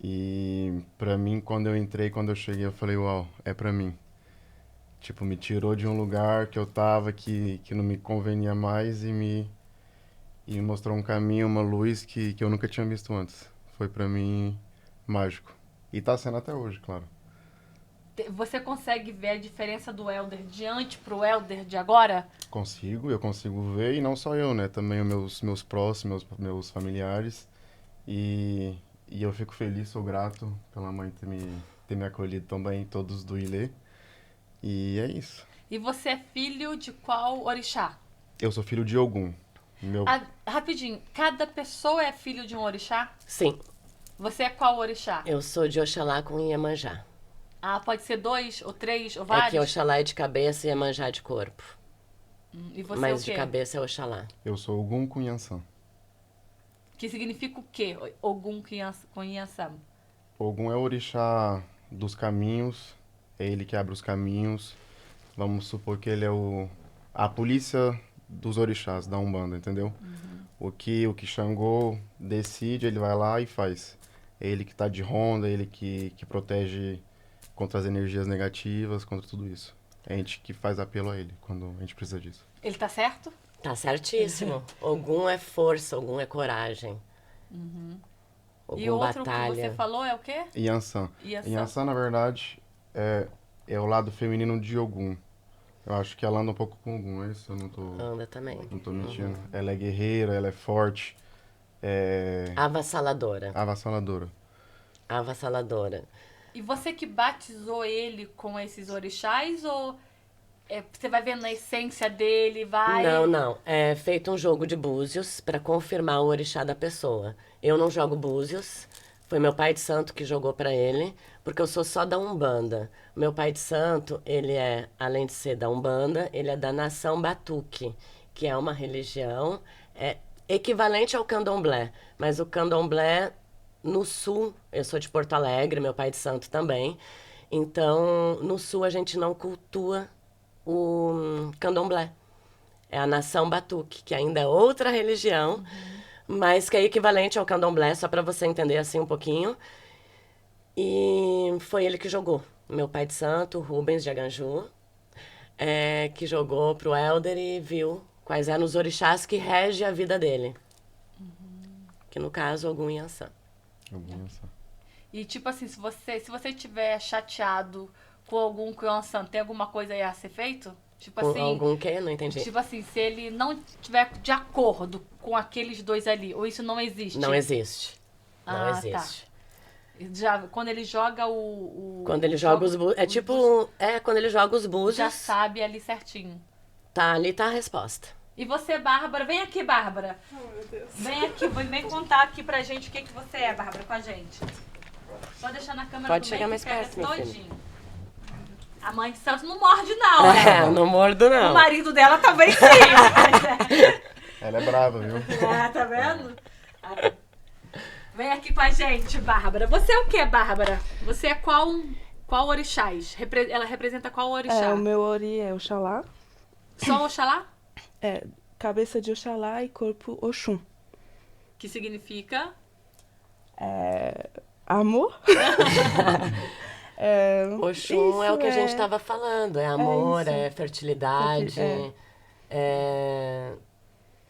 E pra mim, quando eu cheguei, eu falei, uau, é pra mim. Tipo, me tirou de um lugar que eu tava, que não me convenia mais e me mostrou um caminho, uma luz que eu nunca tinha visto antes. Foi pra mim mágico. E tá sendo até hoje, claro. Você consegue ver a diferença do Helder de antes pro Helder de agora? Eu consigo ver, e não só eu, né? Também os meus próximos, meus familiares. E eu fico feliz, sou grato pela mãe ter me acolhido também, todos do Ilê. E é isso. E você é filho de qual orixá? Eu sou filho de Ogum. Rapidinho, cada pessoa é filho de um orixá? Sim, Você é qual orixá? eu sou de Oxalá com Iemanjá. Pode ser 2 ou 3 ou É vários? que Oxalá é de cabeça e Iemanjá de corpo. E você é Mas o de quê? cabeça é Oxalá. Eu sou Ogum com Yansan. Que significa o quê? Ogum com Yansan. Ogum é o orixá dos caminhos, é ele que abre os caminhos. Vamos supor que ele é a polícia dos orixás da Umbanda, entendeu? O que Xangô decide, ele vai lá e faz. É ele que tá de ronda, é ele que protege contra as energias negativas, contra tudo isso. É a gente que faz apelo a ele quando a gente precisa disso. Ele tá certo? Tá certíssimo. Ogum é força, Ogum é coragem. Ogum E o outro batalha. que você falou é o quê? Yansan. Yansan, na verdade, é o lado feminino de Ogum. Eu acho que ela anda um pouco com Ogum, é isso? Eu Anda também. não tô mentindo. Ela é guerreira, ela é forte, é Avassaladora. avassaladora. Avassaladora. E você que batizou ele com esses orixás ou você vai vendo a essência dele, vai... Não. É feito um jogo de búzios para confirmar o orixá da pessoa. Eu não jogo búzios. Foi meu pai de santo que jogou para ele, porque eu sou só da Umbanda. Meu pai de santo, ele é, além de ser da Umbanda, ele é da nação Batuque, que é uma religião equivalente ao Candomblé. Mas o Candomblé, no sul, eu sou de Porto Alegre, meu pai de santo também. Então, no sul a gente não cultua o Candomblé. É a nação Batuque, que ainda é outra religião, mas que é equivalente ao Candomblé, só para você entender assim um pouquinho. E foi ele que jogou. Meu pai de santo, Rubens de Aganju, que jogou pro Helder e viu quais eram os orixás que regem a vida dele. Que no caso, Ogum e Yansan. Ogum e Yansan. E tipo assim, se você estiver chateado com algum Yansan, tem alguma coisa aí a ser feito? Tipo Com assim, algum quê? Não entendi. tipo assim, se ele não estiver de acordo com aqueles dois ali, ou isso não existe? Não existe. Não Ah, existe. Tá. Já, quando ele joga Quando ele joga os búzios. É tipo. Quando ele joga os búzios. já sabe ali certinho. Tá, ali tá a resposta. E você, Bárbara, vem aqui, Bárbara. Oh, meu Deus. Vem aqui, vem contar aqui pra gente o que você é, Bárbara, com a gente. Pode deixar na câmera Pode do chegar meio mais que pega perto, minha filha. todinho. A mãe de Santos não morde, não, né? Não mordo, O não. marido dela também sim. Ela é brava, viu? Tá vendo? Vem aqui com a gente, Bárbara. Você é o que, Bárbara? Você é qual orixás? Ela representa qual orixá? O meu ori é Oxalá. Só Oxalá? Cabeça de Oxalá e corpo Oxum. Que significa? Amor? Oxum é o que a gente isso, estava falando. É amor, isso. é fertilidade, é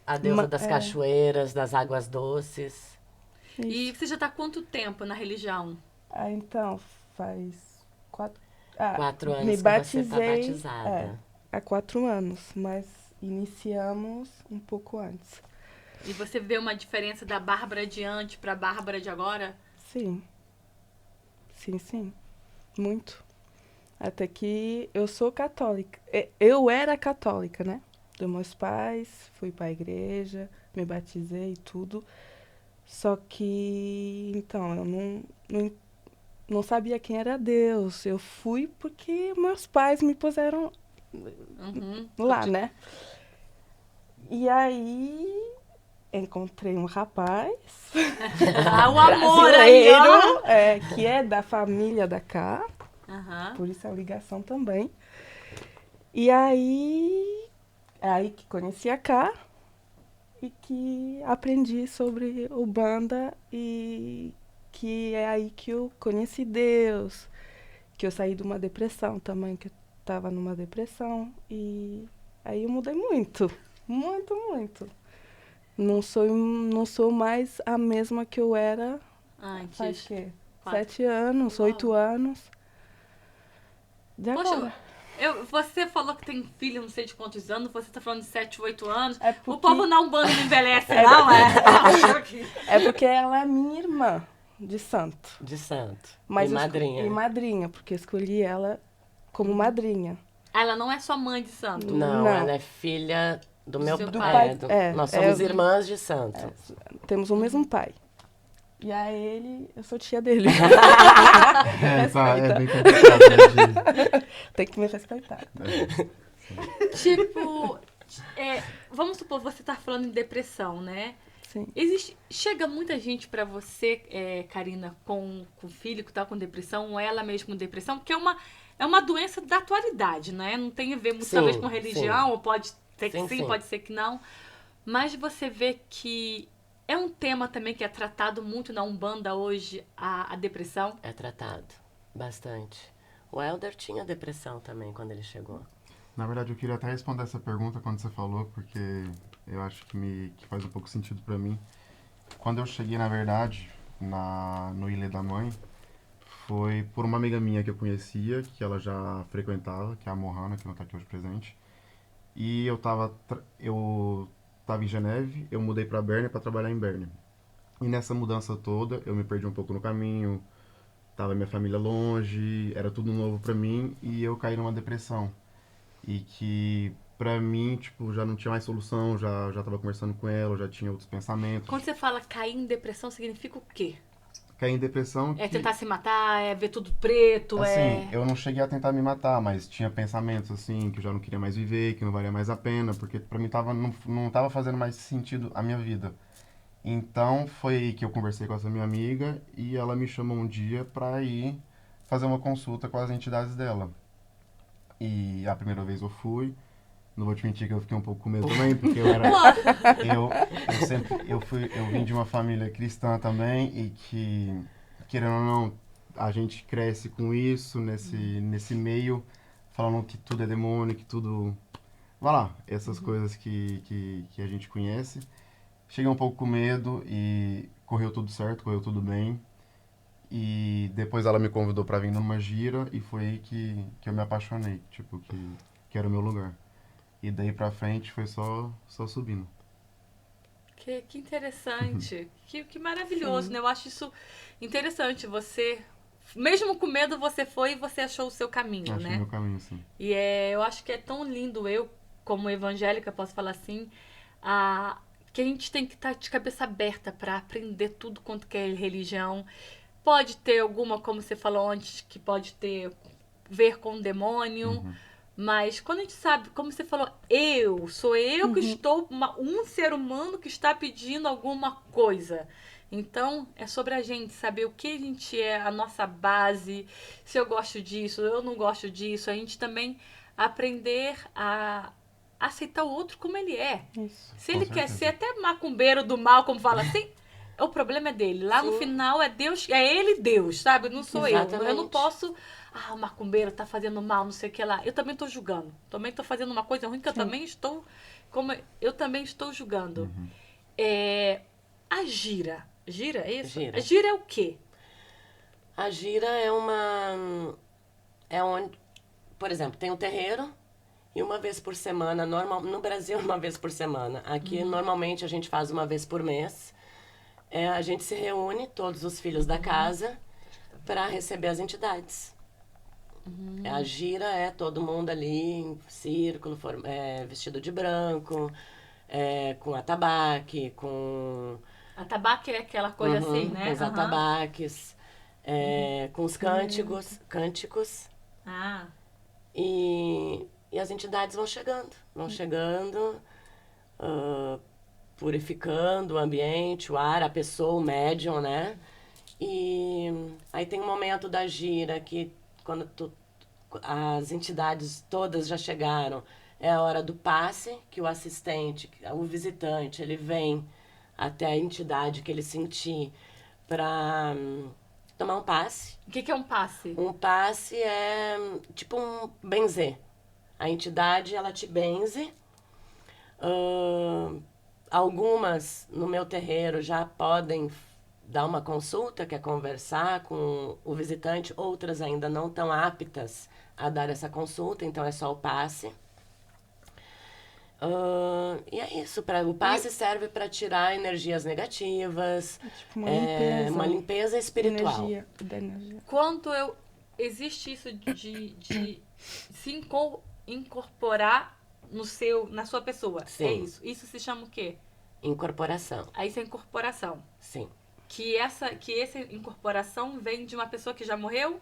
a deusa das cachoeiras, das águas doces. E você já tá há quanto tempo na religião? Então, faz 4... 4 anos me que batizei, você tá batizada. há 4 anos, mas iniciamos um pouco antes. E você vê uma diferença da Bárbara de antes pra Bárbara de agora? Sim. Sim. Muito. Até que eu sou católica. Eu era católica, né? Dos meus pais, fui para a igreja, me batizei e tudo. Só que, então, eu não sabia quem era Deus. Eu fui porque meus pais me puseram lá, né? E aí, encontrei um rapaz. O amor aí, ó! Que é da família da cá. Aham. Por isso a ligação também. E aí que conheci a Cá e que aprendi sobre Umbanda e que é aí que eu conheci Deus, que eu saí de uma depressão também, que eu estava numa depressão e aí eu mudei muito, muito. Não sou mais a mesma que eu era Antes. faz o quê? 4. 7 anos, 8 anos. De Poxa, agora. você falou que tem filho não sei de quantos anos, você tá falando de 7, 8 anos. É porque- O povo na Umbanda não envelhece, não, É porque ela é minha irmã de santo. De santo. Mas e eu madrinha. E madrinha, porque eu escolhi ela como madrinha. Ela não é sua mãe de santo. Não, Não. ela é filha do meu seu pai. pai. Nós somos irmãs de santo. Temos o mesmo pai. E a ele, eu sou tia dele. É bem complicado, né? Tem que me respeitar. Tipo, vamos supor, você tá falando em depressão, né? Sim. Chega muita gente pra você, Karina, com filho que tá com depressão, ou ela mesmo com depressão, porque é uma doença da atualidade, né? Não tem a ver muito, Sim, talvez, com religião, sim. ou pode ser que Sim, sim, sim. pode ser que não. Mas você vê que é um tema também que é tratado muito na Umbanda hoje, a depressão. É tratado bastante. O Helder tinha depressão também quando ele chegou. Na verdade, eu queria até responder essa pergunta quando você falou, porque eu acho que faz um pouco sentido pra mim. Quando eu cheguei, na verdade, no Ilha da Mãe, foi por uma amiga minha que eu conhecia, que ela já frequentava, que é a Mohana, que não tá aqui hoje presente. E eu tava em Geneve, eu mudei pra Berna pra trabalhar em Berna. E nessa mudança toda, eu me perdi um pouco no caminho, tava minha família longe, era tudo novo pra mim e eu caí numa depressão. E que pra mim, tipo, já não tinha mais solução, já tava conversando com ela, eu já tinha outros pensamentos. Quando você fala cair em depressão, significa o quê? Caí em depressão É que, tentar se matar, é ver tudo preto, assim, eu não cheguei a tentar me matar, mas tinha pensamentos assim, que eu já não queria mais viver, que não valia mais a pena, porque pra mim não tava fazendo mais sentido a minha vida. Então foi aí que eu conversei com essa minha amiga e ela me chamou um dia pra ir fazer uma consulta com as entidades dela. E a primeira vez eu fui, não vou te mentir que eu fiquei um pouco com medo também, porque eu vim de uma família cristã também e que, querendo ou não, a gente cresce com isso, nesse meio, falando que tudo é demônio, que tudo, vai lá, essas coisas que a gente conhece. Cheguei um pouco com medo e correu tudo certo, correu tudo bem. E depois ela me convidou pra vir numa gira e foi aí que eu me apaixonei, tipo, que era o meu lugar. E daí pra frente foi só subindo. Que interessante. Que maravilhoso, Sim. né? Eu acho isso interessante. Você, mesmo com medo, você foi e você achou o seu caminho, Achei né? meu caminho, sim. E eu acho que é tão lindo eu, como evangélica, posso falar assim, que a gente tem que estar de cabeça aberta para aprender tudo quanto que é religião. Pode ter alguma, como você falou antes, que pode ter ver com o demônio. Mas quando a gente sabe, como você falou, sou eu que estou, um ser humano que está pedindo alguma coisa. Então, é sobre a gente saber o que a gente é, a nossa base, se eu gosto disso, eu não gosto disso. A gente também aprender a aceitar o outro como ele é. Isso. Se Com ele quer certeza. ser até macumbeiro do mal, como fala assim, o problema é dele. Lá no Sim. final é Deus, é ele Deus, sabe? Não sou eu. Eu não Exatamente. posso. O macumbeiro tá fazendo mal, não sei o que lá. Eu também tô julgando. Também tô fazendo uma coisa ruim que eu também estou. Eu também estou julgando. A gira. Gira, é isso? Gira. A gira é o quê? A gira é onde, por exemplo, tem um terreiro e uma vez por semana, no Brasil uma vez por semana. Aqui normalmente a gente faz uma vez por mês. A gente se reúne, todos os filhos da casa, para receber as entidades. A gira é todo mundo ali em círculo, vestido de branco, com atabaque, com Atabaque é aquela coisa assim, né? com os atabaques, com os cânticos. Ah, E as entidades vão chegando, purificando o ambiente, o ar, a pessoa, o médium, né? E aí tem um momento da gira que quando as entidades todas já chegaram, é a hora do passe, que o assistente, o visitante, ele vem até a entidade que ele sentir para tomar um passe. o que é um passe? Um passe é tipo um benzer. A entidade, ela te benze. Algumas no meu terreiro já podem dar uma consulta, que é conversar com o visitante. Outras ainda não estão aptas a dar essa consulta, então é só o passe. E é isso. O passe serve para tirar energias negativas. Tipo uma limpeza. Uma limpeza espiritual. Da energia. Quando existe isso de se incorporar na sua pessoa. Sim. É isso. Isso se chama o quê? Incorporação. Aí isso é incorporação. Sim. Que essa incorporação vem de uma pessoa que já morreu?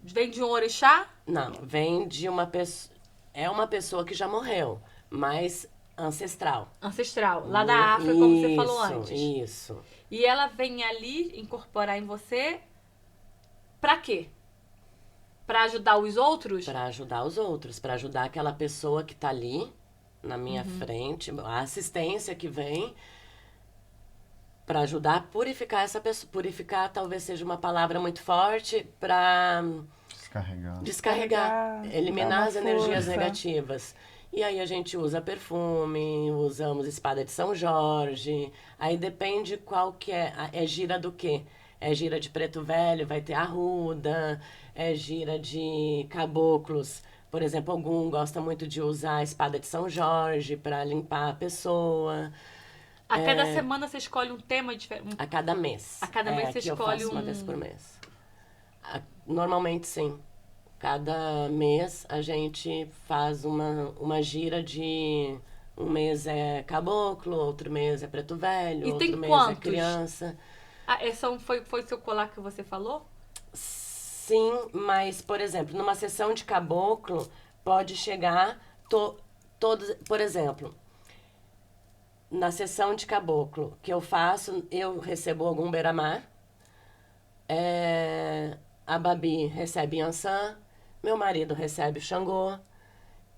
Vem de um orixá? Não, vem de uma pessoa. É uma pessoa que já morreu, mas Ancestral. Ancestral, lá da África, como você falou antes. Isso. E ela vem ali incorporar em você pra quê? Pra ajudar os outros? Para ajudar os outros, para ajudar aquela pessoa que tá ali na minha frente, a assistência que vem para ajudar a purificar essa pessoa. Purificar talvez seja uma palavra muito forte para Descarregar. descarregar, eliminar dar uma as energias força. negativas. E aí a gente usa perfume, usamos espada de São Jorge. Aí depende qual que é. É gira do quê? É gira de preto velho, vai ter arruda. É gira de caboclos. Por exemplo, algum gosta muito de usar a espada de São Jorge para limpar a pessoa. A cada semana você escolhe um tema diferente. A cada mês. A cada mês você aqui eu escolhe faço uma um- vez por mês. Normalmente, sim. Cada mês a gente faz uma gira de... Um mês é caboclo, outro mês é preto velho, E outro tem mês quantos? é criança. Essa foi seu colar que você falou? Sim, mas, por exemplo, numa sessão de caboclo, pode chegar todos... Por exemplo, na sessão de caboclo que eu faço, eu recebo algum beramar, a Babi recebe Yansan, meu marido recebe o Xangô,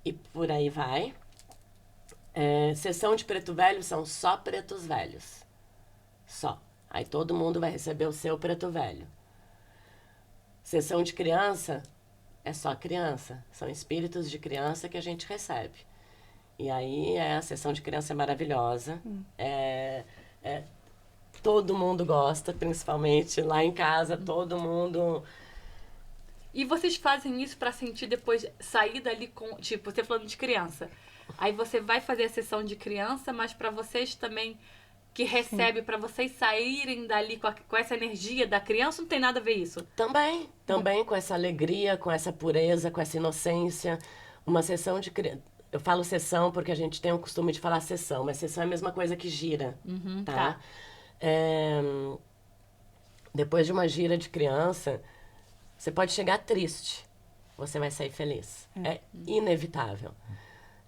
e por aí vai. Sessão de preto velho são só pretos velhos. Só. Aí todo mundo vai receber o seu preto velho. Sessão de criança é só criança. São espíritos de criança que a gente recebe. E aí a sessão de criança é maravilhosa. Todo mundo gosta, principalmente lá em casa, todo mundo... E vocês fazem isso pra sentir depois, sair dali com... Tipo, você falando de criança. Aí você vai fazer a sessão de criança, mas pra vocês também, que recebe, pra vocês saírem dali com essa energia da criança, não tem nada a ver isso? Também com essa alegria, com essa pureza, com essa inocência. Uma sessão de criança... Eu falo sessão porque a gente tem o costume de falar sessão, mas sessão é a mesma coisa que gira, tá? Depois de uma gira de criança, você pode chegar triste, você vai sair feliz. É inevitável.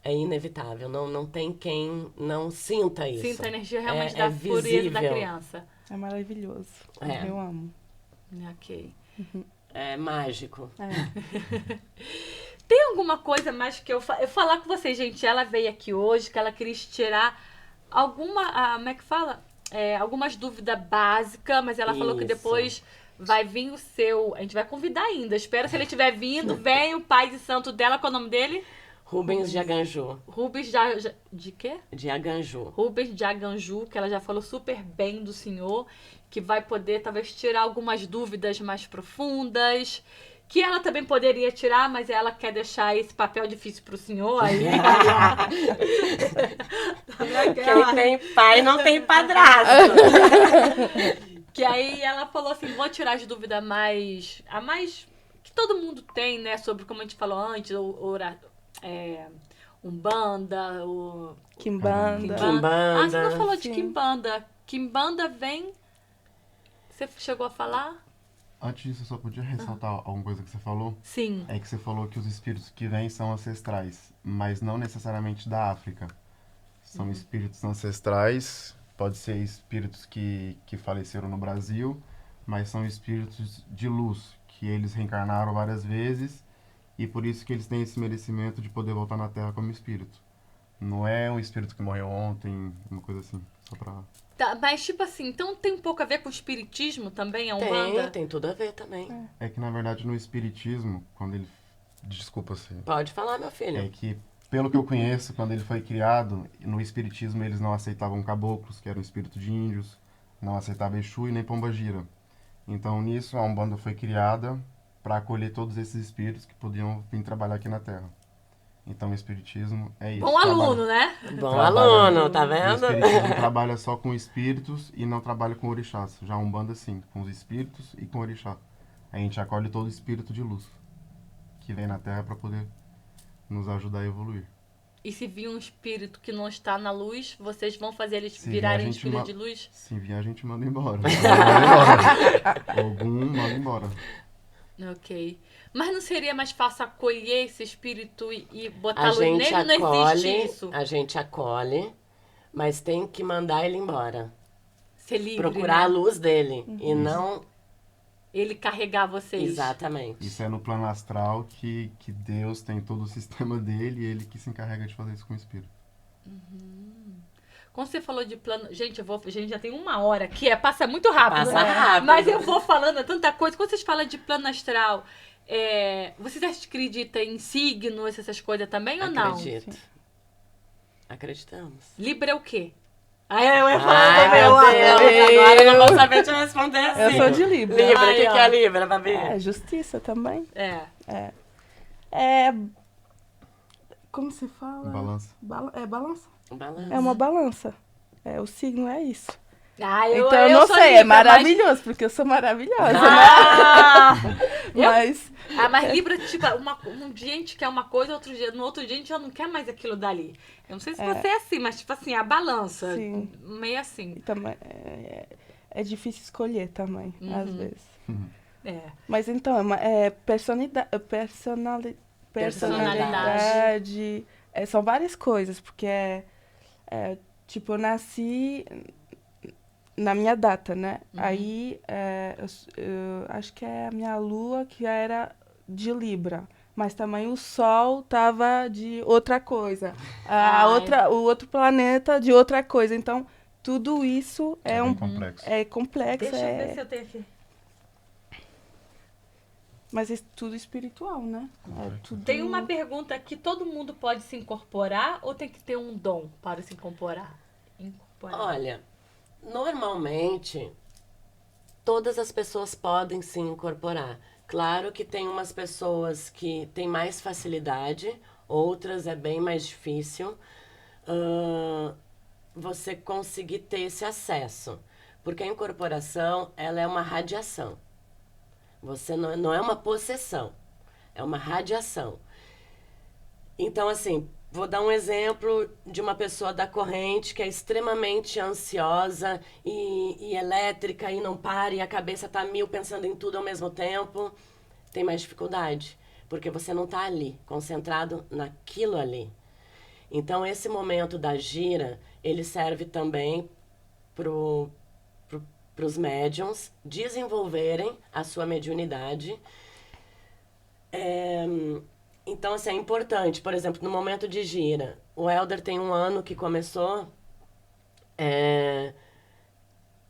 É inevitável. Não tem quem não sinta isso. Sinta a energia realmente É da pureza da visível. criança. É maravilhoso. É. Eu amo. Ok. É mágico. Tem alguma coisa mais que eu falar com vocês, gente? Ela veio aqui hoje, que ela queria tirar como é que fala? Algumas dúvidas básicas, mas ela falou que Isso. depois vai vir o seu... A gente vai convidar ainda. Espero, se ele estiver vindo, vem o pai de santo dela, qual é o nome dele? Rubens de Aganju. Rubens de quê? De Aganju. Rubens de Aganju, que ela já falou super bem do senhor, que vai poder talvez tirar algumas dúvidas mais profundas, que ela também poderia tirar, mas ela quer deixar esse papel difícil pro senhor. Aí, Quem tem pai não tem padrasto. que aí ela falou assim, vou tirar as dúvidas a mais que todo mundo tem, né, sobre como a gente falou antes, Umbanda, Kimbanda. Kimbanda. você não falou de Sim. Kimbanda. Kimbanda vem... Você chegou a falar? Antes disso, eu só podia ressaltar alguma coisa que você falou. Sim. É que você falou que os espíritos que vêm são ancestrais, mas não necessariamente da África. São espíritos ancestrais, pode ser espíritos que faleceram no Brasil, mas são espíritos de luz, que eles reencarnaram várias vezes e por isso que eles têm esse merecimento de poder voltar na Terra como espírito. Não é um espírito que morreu ontem, uma coisa assim, só pra... Tá, mas tipo assim, então tem um pouco a ver com o espiritismo também, a Umbanda? Tem tudo a ver também. É que, na verdade, no espiritismo, quando ele... Desculpa, você... Pode falar, meu filho. É que, pelo que eu conheço, quando ele foi criado, no espiritismo eles não aceitavam caboclos, que eram espírito de índios, não aceitavam Exu e nem Pombagira. Então, nisso, a Umbanda foi criada para acolher todos esses espíritos que podiam vir trabalhar aqui na Terra. Então, o espiritismo é isso. Bom aluno, né? Bom Trabalha- aluno, tá O vendo? espiritismo trabalha só com espíritos e não trabalha com orixás. Já a Umbanda, sim, com os espíritos e com orixá. A gente acolhe todo espírito de luz que vem na Terra para poder nos ajudar a evoluir. E se vir um espírito que não está na luz, vocês vão fazer eles Se virarem vier, a gente espírito ma- de luz? Se vier, a gente manda embora. Manda embora. Algum manda embora. Ok. Mas não seria mais fácil acolher esse espírito e A botá-lo gente nele? Não existe acolhe, isso. a gente acolhe, mas tem que mandar ele embora. Ser livre, Procurar a né? luz dele e não... Ele carregar vocês. Exatamente. Isso é no plano astral que Deus tem todo o sistema dele e ele que se encarrega de fazer isso com o espírito. Quando você falou de plano... Gente, gente, já tem 1 hora aqui. Passa muito rápido. Passa né? rápido. Mas eu vou falando tanta coisa. Quando vocês falam de plano astral, vocês acreditam em signos, essas coisas também ou não? Acredito. Acreditamos. Libra é o quê? Eu ia falar Ai, do meu Deus, agora eu não vou saber te responder assim. Eu sou de Libra. Libra, o Ai, que ó. é Libra, Babi? Justiça também. É. Como se fala? Balança. Balança. Um balanço. É uma balança. O signo é isso. Eu Então eu não sou sei, Libra, é maravilhoso, porque eu sou maravilhosa, né? Mas Mas Libra, tipo, um dia a gente quer uma coisa, no outro dia a gente já não quer mais aquilo dali. Eu não sei se você é assim, mas tipo assim, a balança. Sim. Meio assim. também é difícil escolher também, às vezes. É. Mas então, personalidade. São várias coisas, porque tipo, eu nasci na minha data, né? Aí, eu acho que é a minha lua que era de Libra. Mas também o Sol tava de outra coisa. O outro planeta de outra coisa. Então, tudo isso é bem complexo. É complexo. Deixa eu ver se eu tenho aqui. Mas é tudo espiritual, né? Tudo... Tem uma pergunta aqui: todo mundo pode se incorporar ou tem que ter um dom para se incorporar? Olha, normalmente, todas as pessoas podem se incorporar. Claro que tem umas pessoas que têm mais facilidade, outras é bem mais difícil você conseguir ter esse acesso. Porque a incorporação, ela é uma radiação. Você não é uma possessão, é uma radiação. Então, assim, vou dar um exemplo de uma pessoa da corrente que é extremamente ansiosa e elétrica e não para e a cabeça tá mil pensando em tudo ao mesmo tempo. Tem mais dificuldade, porque você não tá ali, concentrado naquilo ali. Então, esse momento da gira, ele serve também para os médiums desenvolverem a sua mediunidade. Então, assim, é importante. Por exemplo, no momento de gira, o Helder tem 1 ano que começou,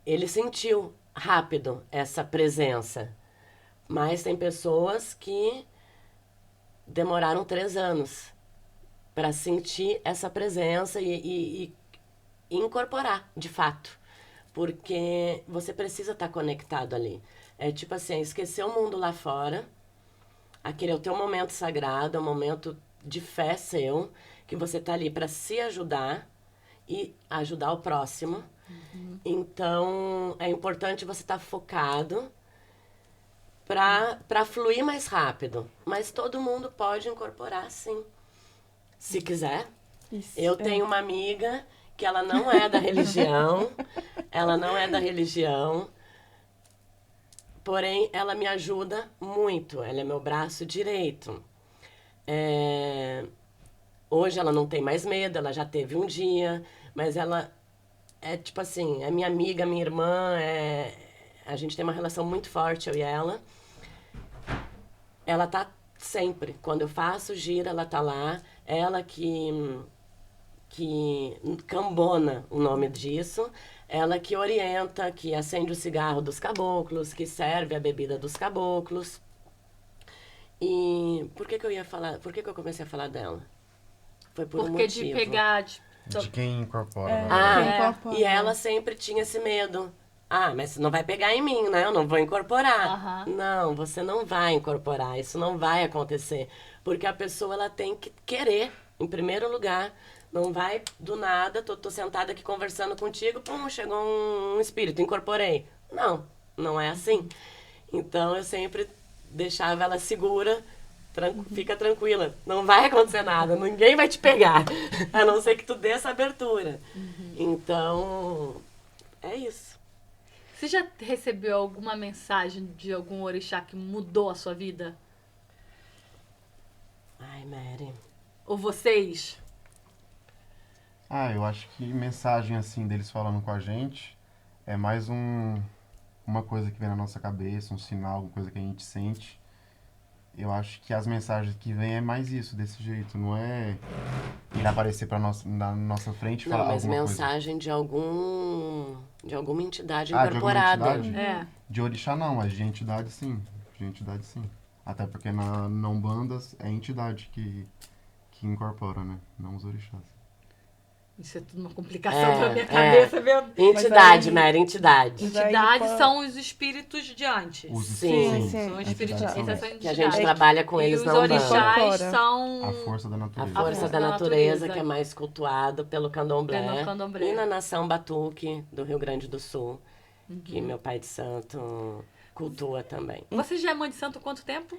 ele sentiu rápido essa presença. Mas tem pessoas que demoraram 3 anos para sentir essa presença e incorporar, de fato. Porque você precisa estar conectado ali. É tipo assim, esquecer o mundo lá fora. Aquele é o teu momento sagrado, é um momento de fé seu, que você tá ali para se ajudar e ajudar o próximo. Então, é importante você estar focado para fluir mais rápido. Mas todo mundo pode incorporar, sim. Se quiser. Isso, Eu tenho uma amiga que ela não é da religião, porém ela me ajuda muito, ela é meu braço direito. Hoje ela não tem mais medo, ela já teve um dia, mas ela é tipo assim, é minha amiga, minha irmã, a gente tem uma relação muito forte, eu e ela. Ela tá sempre, quando eu faço gira, ela tá lá, ela que cambona o nome disso, ela que orienta, que acende o cigarro dos caboclos, que serve a bebida dos caboclos. E por que eu comecei a falar dela? Foi por um motivo. Porque de pegar... De quem incorpora. quem incorpora. E ela sempre tinha esse medo. Mas você não vai pegar em mim, né? Eu não vou incorporar. Não, você não vai incorporar. Isso não vai acontecer. Porque a pessoa, ela tem que querer, em primeiro lugar. Não vai do nada, tô sentada aqui conversando contigo, chegou um espírito, incorporei. Não é assim. Então, eu sempre deixava ela segura, fica tranquila. Não vai acontecer nada, ninguém vai te pegar. A não ser que tu dê essa abertura. Então, é isso. Você já recebeu alguma mensagem de algum orixá que mudou a sua vida? Ai, Mary. Ou vocês? Eu acho que mensagem assim deles falando com a gente é mais uma coisa que vem na nossa cabeça, um sinal, alguma coisa que a gente sente. Eu acho que as mensagens que vêm é mais isso, desse jeito, não é ele aparecer na nossa frente e Não, falar mas alguma mensagem de alguma entidade coisa. De alguma incorporada. entidade? É. De orixá não, mas de entidade sim. De entidade sim. Até porque na Umbanda é entidade que incorpora, né? Não os orixás. Isso é tudo uma complicação É, na minha é. cabeça, meu. Entidade, aí- Mary, entidade. Mas aí Entidades pode- são os espíritos de antes. Sim, São os espíritos entidades de são essas isso. Que a entidades. gente trabalha com E eles os na Umbanda. orixás Incorpora. são A força da A natureza. força da natureza, que é mais cultuado pelo candomblé. Pelo candomblé. E na nação Batuque, do Rio Grande do Sul, que meu pai de santo cultua também. Você já é mãe de santo há quanto tempo?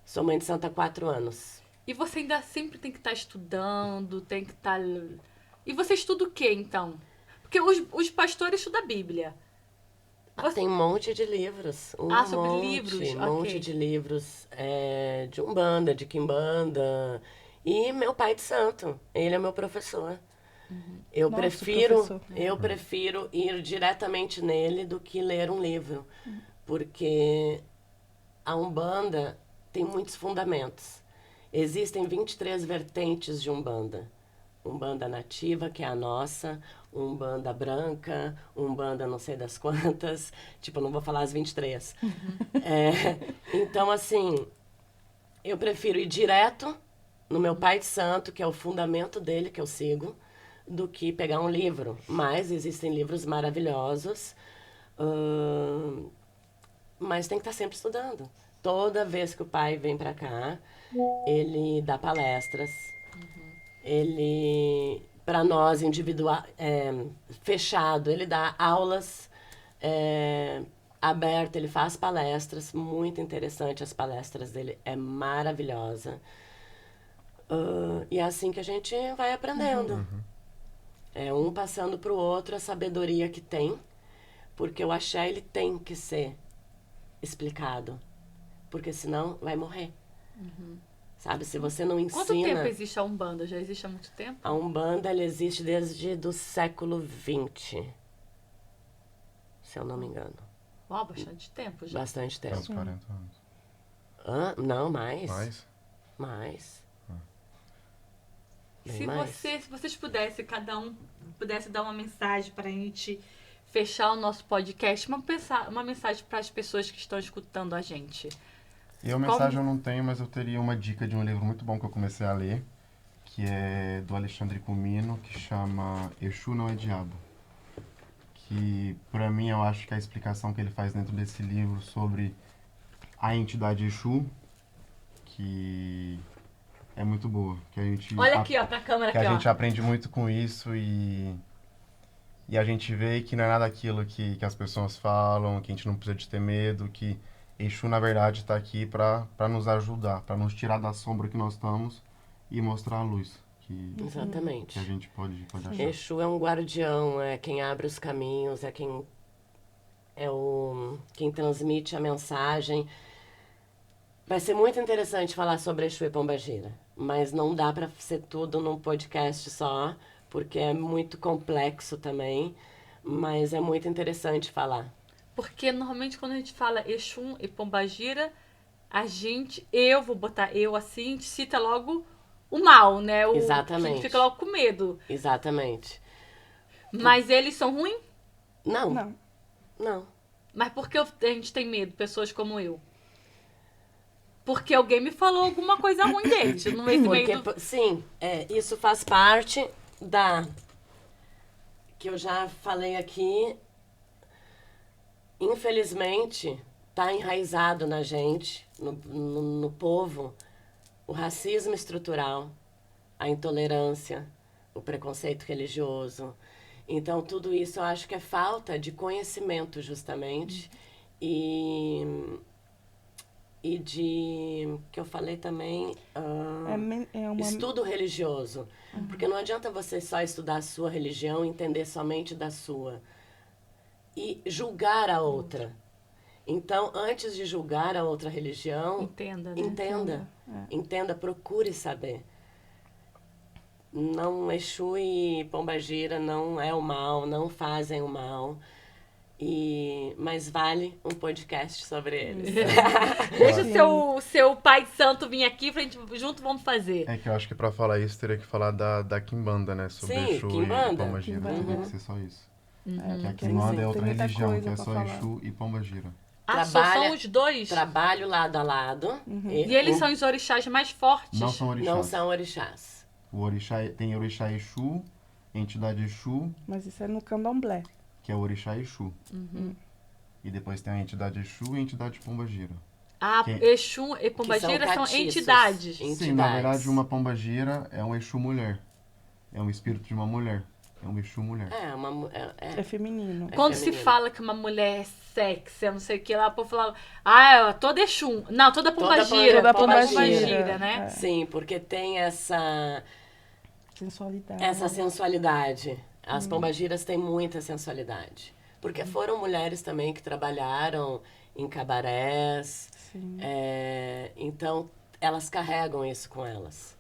Sou mãe de santo há 4 anos. E você ainda sempre tem que estar estudando, tem que estar... E você estuda o quê, então? Porque os pastores estudam a Bíblia. Tem um monte de livros. Sobre livros? Um monte Ok. de livros de Umbanda, de Quimbanda. E meu pai de santo, ele é meu professor. Eu Nossa, prefiro professor. eu prefiro ir diretamente nele do que ler um livro. Porque a Umbanda tem muitos fundamentos. Existem 23 vertentes de Umbanda. Umbanda nativa, que é a nossa, Umbanda branca, Umbanda não sei das quantas. Tipo, eu não vou falar as 23. Então, assim, eu prefiro ir direto no meu pai de santo, que é o fundamento dele que eu sigo, do que pegar um livro. Mas existem livros maravilhosos, mas tem que estar sempre estudando. Toda vez que o pai vem pra cá, ele dá palestras. Ele, para nós, individual, fechado, ele dá aulas aberto, ele faz palestras, muito interessante as palestras dele, é maravilhosa. E é assim que a gente vai aprendendo. É um passando para o outro a sabedoria que tem, porque o axé ele tem que ser explicado, porque senão vai morrer. Sabe, se você não ensina... Quanto tempo existe a Umbanda? Já existe há muito tempo? A Umbanda, ela existe desde do século XX, se eu não me engano. Uau, bastante tempo já. Bastante Tem uns tempo. 40 anos. Não, mais. Mais? Mais. Bem Se mais. vocês pudessem, cada um pudesse dar uma mensagem pra gente fechar o nosso podcast, uma mensagem para as pessoas que estão escutando a gente. Eu mensagem eu não tenho, mas eu teria uma dica de um livro muito bom que eu comecei a ler, que é do Alexandre Comino, que chama Exu Não é Diabo. Que, pra mim, eu acho que a explicação que ele faz dentro desse livro sobre a entidade Exu, que é muito boa. Que a gente Olha aqui, ó, pra câmera que aqui, a ó. gente aprende muito com isso e a gente vê que não é nada aquilo que as pessoas falam, que a gente não precisa de ter medo, que Exu, na verdade, está aqui para nos ajudar, para nos tirar da sombra que nós estamos e mostrar a luz que Exatamente. a gente pode achar. Exu é um guardião, é quem abre os caminhos, é quem transmite a mensagem. Vai ser muito interessante falar sobre Exu e Pombagira, mas não dá para ser tudo num podcast só, porque é muito complexo também, mas é muito interessante falar. Porque normalmente quando a gente fala Exu e Pombagira, eu vou botar eu assim, a gente cita logo o mal, né? Exatamente. A gente fica logo com medo. Exatamente. Mas eles são ruins? Não, Não. não. Mas por que a gente tem medo, pessoas como eu? Porque alguém me falou alguma coisa ruim deles. No meio do... Sim, isso faz parte que eu já falei aqui. Infelizmente, está enraizado na gente, no povo, o racismo estrutural, a intolerância, o preconceito religioso. Então, tudo isso eu acho que é falta de conhecimento, justamente, e de, que eu falei também, estudo religioso. Porque não adianta você só estudar a sua religião e entender somente da sua. e julgar a outra. Então, antes de julgar a outra religião, Entenda, né? entenda, procure saber. Não, Exu e Pombagira não é o mal, não fazem o mal. Mas vale um podcast sobre eles. Deixa o seu pai santo vir aqui pra gente junto vamos fazer. É que eu acho que pra falar isso, teria que falar da Quimbanda, né? Sobre Sim, Exu Quimbanda. e Pombagira. Quimbanda. Teria que ser só isso. É, Que a porque Quimbanda tem é outra muita religião, coisa que é pra só falar. Exu e Pombagira. Ah, só Trabalha- são os dois? Trabalho lado a lado. E eles são os orixás mais fortes? Não são orixás. Não são orixás. O orixá, tem orixá Exu, entidade Exu, Mas isso é no candomblé. que é o orixá Exu. E depois tem a entidade Exu e a entidade Pombagira. Ah, Que- Exu e Pombagira são catiços. entidades. Sim, na verdade, uma Pombagira é um Exu mulher. É um espírito de uma mulher. É um Exu mulher. É feminino. Quando se feminino. fala que uma mulher é sexy, não sei o que lá, o povo fala, ah, toda Exu. Não, toda Pombagira. Toda Pombagira, né? É. Sim, porque tem essa Sensualidade. sensualidade. As pombagiras têm muita sensualidade. Porque foram mulheres também que trabalharam em cabarés. Sim. Então, elas carregam isso com elas.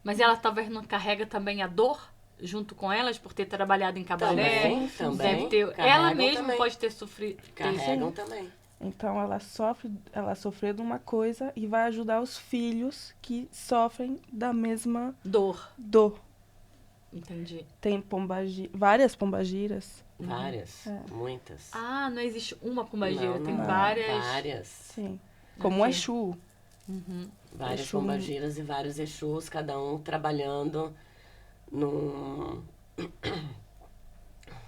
Mas ela talvez não carrega também a dor junto com elas por ter trabalhado em cabaré. Também. Deve ter, ela Carregam mesma também. pode ter sofrido. Carregam também. Então ela sofreu de uma coisa e vai ajudar os filhos que sofrem da mesma Dor. dor. Entendi. Tem várias pombagiras. Várias. Muitas. Ah, não existe uma pombagira, Não, tem não. várias. Várias. Sim. Como o Ok. Exu. Várias Exu. pombagiras e vários Exus, cada um trabalhando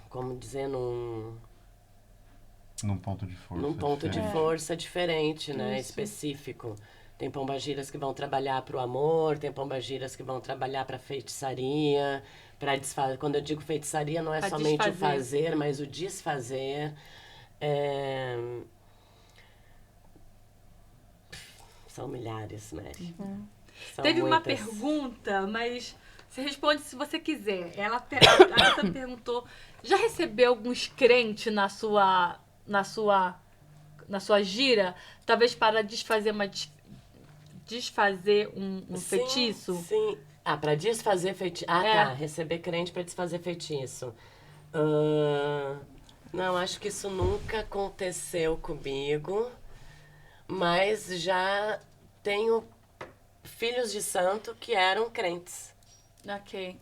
como dizer, Num ponto de força. num ponto de diferente. força diferente, né? Isso. Específico. Tem pombagiras que vão trabalhar para o amor, tem pombagiras que vão trabalhar para feitiçaria, para desfazer. Quando eu digo feitiçaria, não é Pra somente o desfazer. fazer, mas o desfazer. São milhares, né? São Teve uma muitas. pergunta, mas você responde se você quiser. A Rita perguntou: já recebeu alguns crentes na sua gira? Talvez para desfazer um Sim, feitiço? Sim. Ah, para desfazer feitiço. Ah, É. tá. Receber crente para desfazer feitiço. Não, acho que isso nunca aconteceu comigo. Mas já tenho filhos de santo que eram crentes. Ok.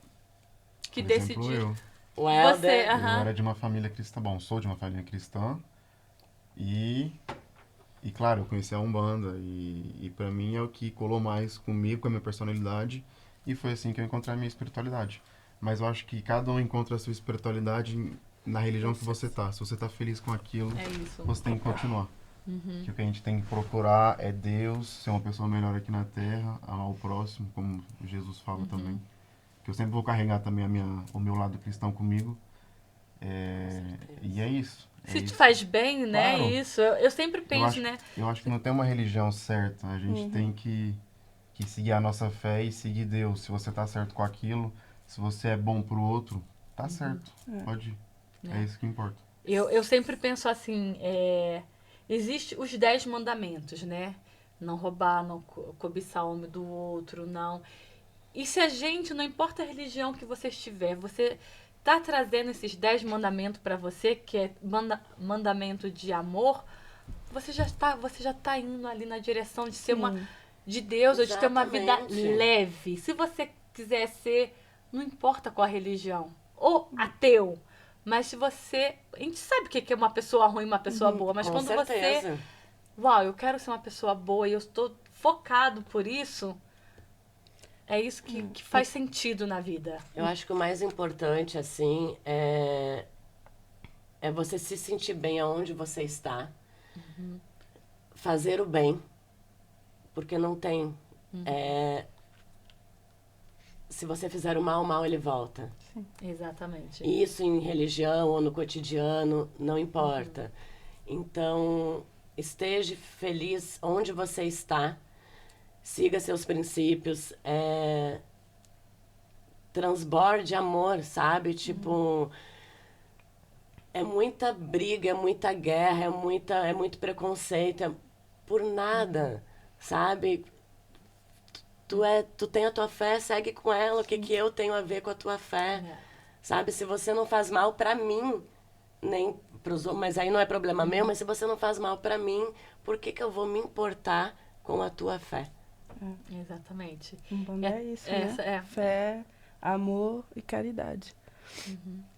Que Por exemplo, decidiram. eu. O Helder, Você, Eu aham. era de uma família cristã. Bom, sou de uma família cristã. E claro, eu conheci a Umbanda. E pra mim é o que colou mais comigo, com a minha personalidade. E foi assim que eu encontrei a minha espiritualidade. Mas eu acho que cada um encontra a sua espiritualidade na religião que você tá. Se você tá feliz com aquilo, É isso. você tem que continuar. Que o que a gente tem que procurar é Deus, ser uma pessoa melhor aqui na Terra, amar o próximo, como Jesus fala também. Que eu sempre vou carregar também o meu lado cristão comigo. E é isso. Se te faz bem, né? Claro. Isso. Eu sempre penso, acho- né? Eu acho que não tem uma religião certa. A gente tem que seguir a nossa fé e seguir Deus. Se você tá certo com aquilo, se você é bom pro outro, tá certo. Pode ir. É isso que importa. Eu sempre penso assim, existe os 10 mandamentos, né? Não roubar, não cobiçar o homem do outro, não. E se a gente, não importa a religião que você estiver, você tá trazendo esses 10 mandamentos para você, que é mandamento de amor, você já tá indo ali na direção de ser de Deus, ou de ter uma vida Exatamente. leve. Se você quiser ser, não importa qual a religião, ou ateu, mas se você... A gente sabe o que é uma pessoa ruim e uma pessoa boa, mas com quando certeza. você... Uau, eu quero ser uma pessoa boa e eu estou focado por isso, é isso que faz sentido na vida. Eu acho que o mais importante, assim, é você se sentir bem aonde você está. Fazer o bem. Porque não tem... se você fizer o mal, o mal ele volta. Exatamente. Isso em religião ou no cotidiano, não importa. Então, esteja feliz onde você está, siga seus princípios, transborde amor, sabe? Tipo, é muita briga, é muita guerra, é muito preconceito, por nada, sabe? Tu tem a tua fé, segue com ela, o que que eu tenho a ver com a tua fé, sabe? Se você não faz mal pra mim, nem pros outros, mas aí não é problema meu, mas se você não faz mal pra mim, por que que eu vou me importar com a tua fé? Exatamente. Umbanda é isso, essa né? Fé, amor e caridade.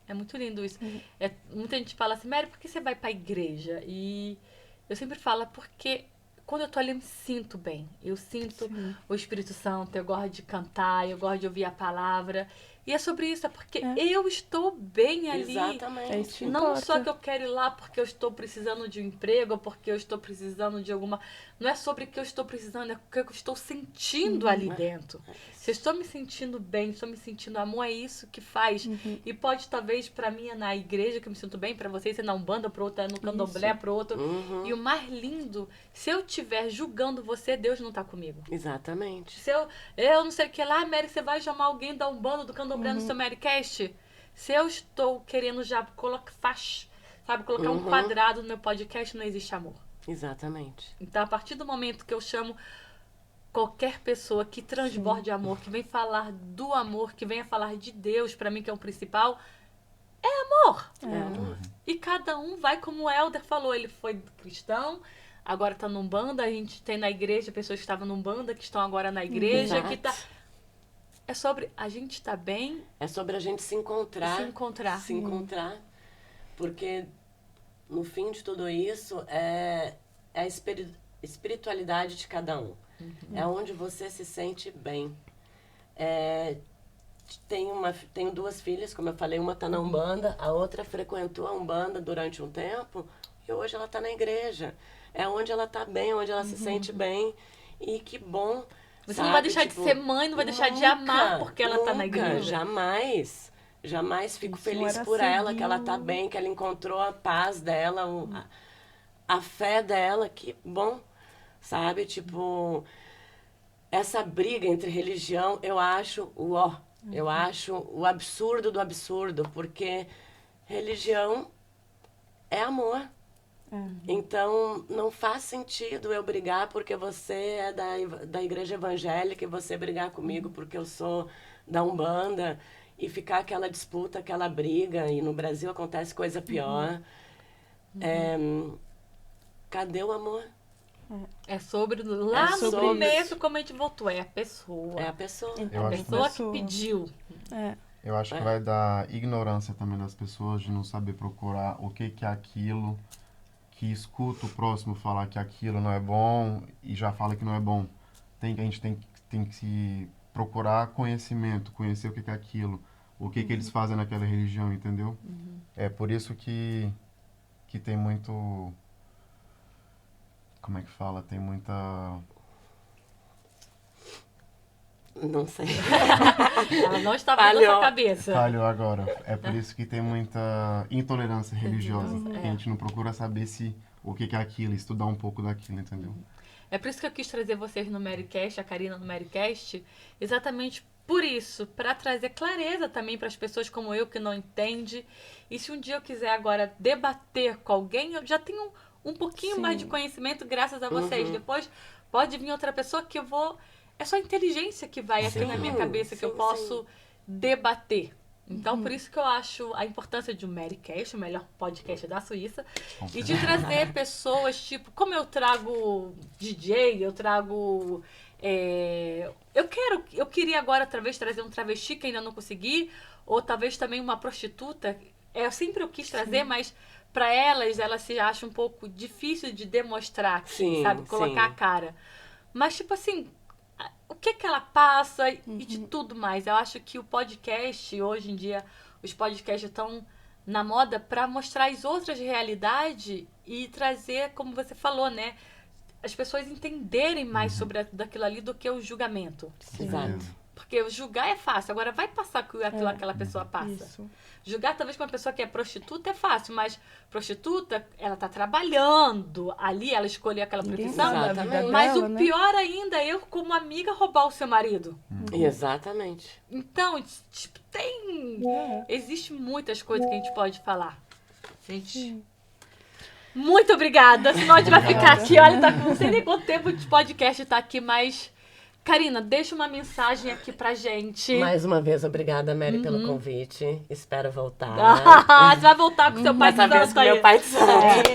É muito lindo isso. Muita gente fala assim, Mary, por que você vai pra igreja? E eu sempre falo, porque quando eu tô ali eu me sinto bem. Eu sinto o Espírito Santo, eu gosto de cantar, eu gosto de ouvir a palavra. E é sobre isso, é porque eu estou bem ali. Exatamente. É isso que Não importa. só que eu quero ir lá porque eu estou precisando de um emprego, ou porque eu estou precisando de alguma... Não é sobre o que eu estou precisando, é o que eu estou sentindo ali dentro. Se eu estou me sentindo bem, estou me sentindo amor, é isso que faz. E pode, talvez, para mim é na igreja que eu me sinto bem, para vocês é na Umbanda, para outro é no Candomblé, para outro. E o mais lindo, se eu estiver julgando você, Deus não está comigo. Exatamente. Se eu não sei o que lá, Mary, você vai chamar alguém da Umbanda, do Candomblé no seu Marycast? Se eu estou querendo já colocar um quadrado no meu podcast, não existe amor. Exatamente. Então, a partir do momento que eu chamo qualquer pessoa que transborde amor, que vem falar do amor, que venha falar de Deus, pra mim, que é o principal, é amor. E cada um vai, como o Helder falou, ele foi cristão, agora tá num banda, a gente tem na igreja pessoas que estavam num banda, que estão agora na igreja, que tá... É sobre a gente estar bem. É sobre a gente se encontrar. Se encontrar. Se encontrar. Porque no fim de tudo isso é a espiritualidade de cada um. É onde você se sente bem. Tenho duas filhas, como eu falei, uma está na Umbanda, a outra frequentou a Umbanda durante um tempo e hoje ela está na igreja. É onde ela está bem, onde ela se sente bem. E que bom. Você não vai deixar de ser mãe, não vai deixar de amar porque ela tá na igreja. Jamais. Jamais fico Isso feliz era por ela, seguir que ela tá bem, que ela encontrou a paz dela, a fé dela, que bom, sabe? Tipo, essa briga entre religião, eu acho eu acho o absurdo do absurdo, porque religião é amor. Então, não faz sentido eu brigar porque você é da igreja evangélica e você brigar comigo porque eu sou da Umbanda e ficar aquela disputa, aquela briga. E no Brasil acontece coisa pior. Cadê o amor? É sobre, lá no começo, como a gente voltou, é a pessoa. É a pessoa. Eu A acho pessoa que pediu. Eu acho que vai dar ignorância também das pessoas de não saber procurar o que é aquilo, que escuta o próximo falar que aquilo não é bom e já fala que não é bom. A gente tem que se procurar conhecimento, conhecer o que é aquilo, o que eles fazem naquela religião, entendeu? É por isso que tem muito... Como é que fala? Tem muita... Não sei. Ela não estava na sua cabeça. Falhou agora. É por isso que tem muita intolerância religiosa. Que a gente não procura saber o que é aquilo, estudar um pouco daquilo, entendeu? É por isso que eu quis trazer vocês no Marycast, a Karina no Marycast, exatamente por isso, para trazer clareza também para as pessoas como eu que não entende. E se um dia eu quiser agora debater com alguém, eu já tenho um pouquinho mais de conhecimento graças a vocês. Depois pode vir outra pessoa que eu vou... É só a inteligência que vai aqui na minha cabeça que eu posso debater. Então, por isso que eu acho a importância de um Marycast, o melhor podcast da Suíça, e de trazer pessoas, tipo, como eu trago DJ, eu trago... Eu queria agora, talvez, trazer um travesti que ainda não consegui, ou talvez também uma prostituta. Eu sempre quis trazer, mas para elas se acha um pouco difícil de demonstrar aqui, sabe? Colocar a cara. Mas, tipo assim... O que ela passa e de tudo mais. Eu acho que o podcast, hoje em dia, os podcasts estão na moda para mostrar as outras realidades e trazer, como você falou, né? As pessoas entenderem mais sobre daquilo ali do que o julgamento. Exato. Porque julgar é fácil. Agora, vai passar aquilo que aquela pessoa passa. Isso. Julgar, talvez, com uma pessoa que é prostituta é fácil, mas prostituta, ela tá trabalhando ali, ela escolheu aquela profissão. Exatamente. Mas dela, o né? pior ainda é eu, como amiga, roubar o seu marido. Exatamente. Então, tipo, existe muitas coisas que a gente pode falar. Gente, muito obrigada. Senão a gente vai ficar aqui, olha, tá, não sei nem quanto tempo de podcast tá aqui, mas... Karina, deixa uma mensagem aqui pra gente. Mais uma vez, obrigada, Mary, pelo convite. Espero voltar. Você vai voltar com seu pai de Dessa vez santo com aí. meu pai de santo.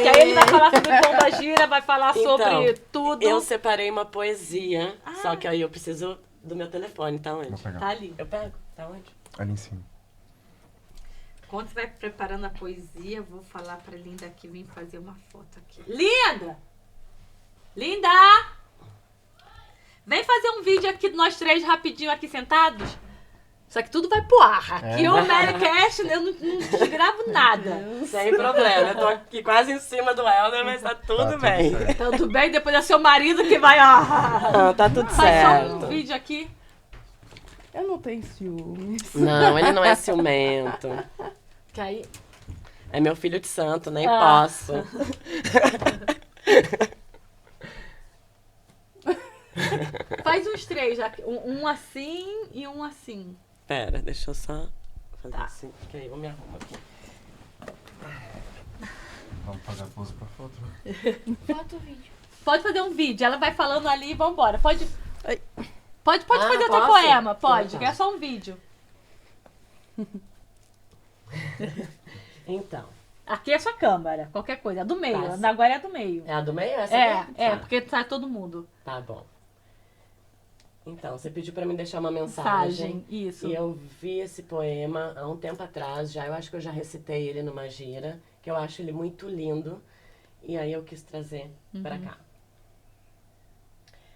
Que aí ele vai falar sobre Pomba Gira, vai falar Então, sobre tudo. Eu separei uma poesia, só que aí eu preciso do meu telefone. Tá onde? Vou pegar. Tá ali. Eu pego? Tá onde? Ali em cima. Quando você vai preparando a poesia, eu vou falar pra Linda aqui vir fazer uma foto aqui. Linda! Linda! Vem fazer um vídeo aqui de nós três rapidinho aqui sentados. Só que tudo vai pro ar. Aqui o Marycast, eu não desgravo nada. Sem problema. Eu tô aqui quase em cima do Helder, mas tá tudo bem. certo. Tudo bem? Depois é seu marido que vai, ó. Não, tá tudo Faz só certo. um vídeo aqui. Eu não tenho ciúmes. Não, ele não é ciumento. Que aí... É meu filho de santo, nem Ah. posso. Faz uns três, já. Um assim e um assim. Pera, deixa eu só fazer Tá. assim. Que aí eu me arrumo aqui. Vamos fazer a pose pra foto? Pode fazer um vídeo, ela vai falando ali e vambora. Pode Ai. fazer o teu posso? poema, pode, Então que tá. é só um vídeo. Então, Aqui é sua câmera, qualquer coisa. É do meio, Tá. agora é do meio. é a do meio? Essa É, aqui? é, Tá. porque sai todo mundo. Tá bom. Então, você pediu pra mim deixar uma mensagem. Isso. E eu vi esse poema há um tempo atrás já. Eu acho que eu já recitei ele numa gira, que eu acho ele muito lindo. E aí eu quis trazer pra cá.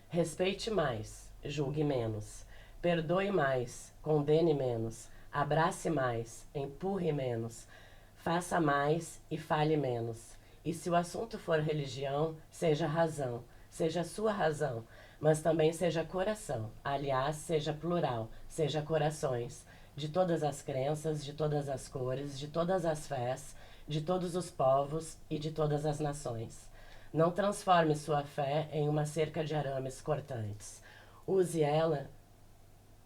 Respeite mais, julgue menos. Perdoe mais, condene menos. Abrace mais, empurre menos. Faça mais e fale menos. E se o assunto for religião, seja razão, seja sua razão, mas também seja coração. Aliás, seja plural, seja corações, de todas as crenças, de todas as cores, de todas as fés, de todos os povos e de todas as nações. Não transforme sua fé em uma cerca de arames cortantes. Use ela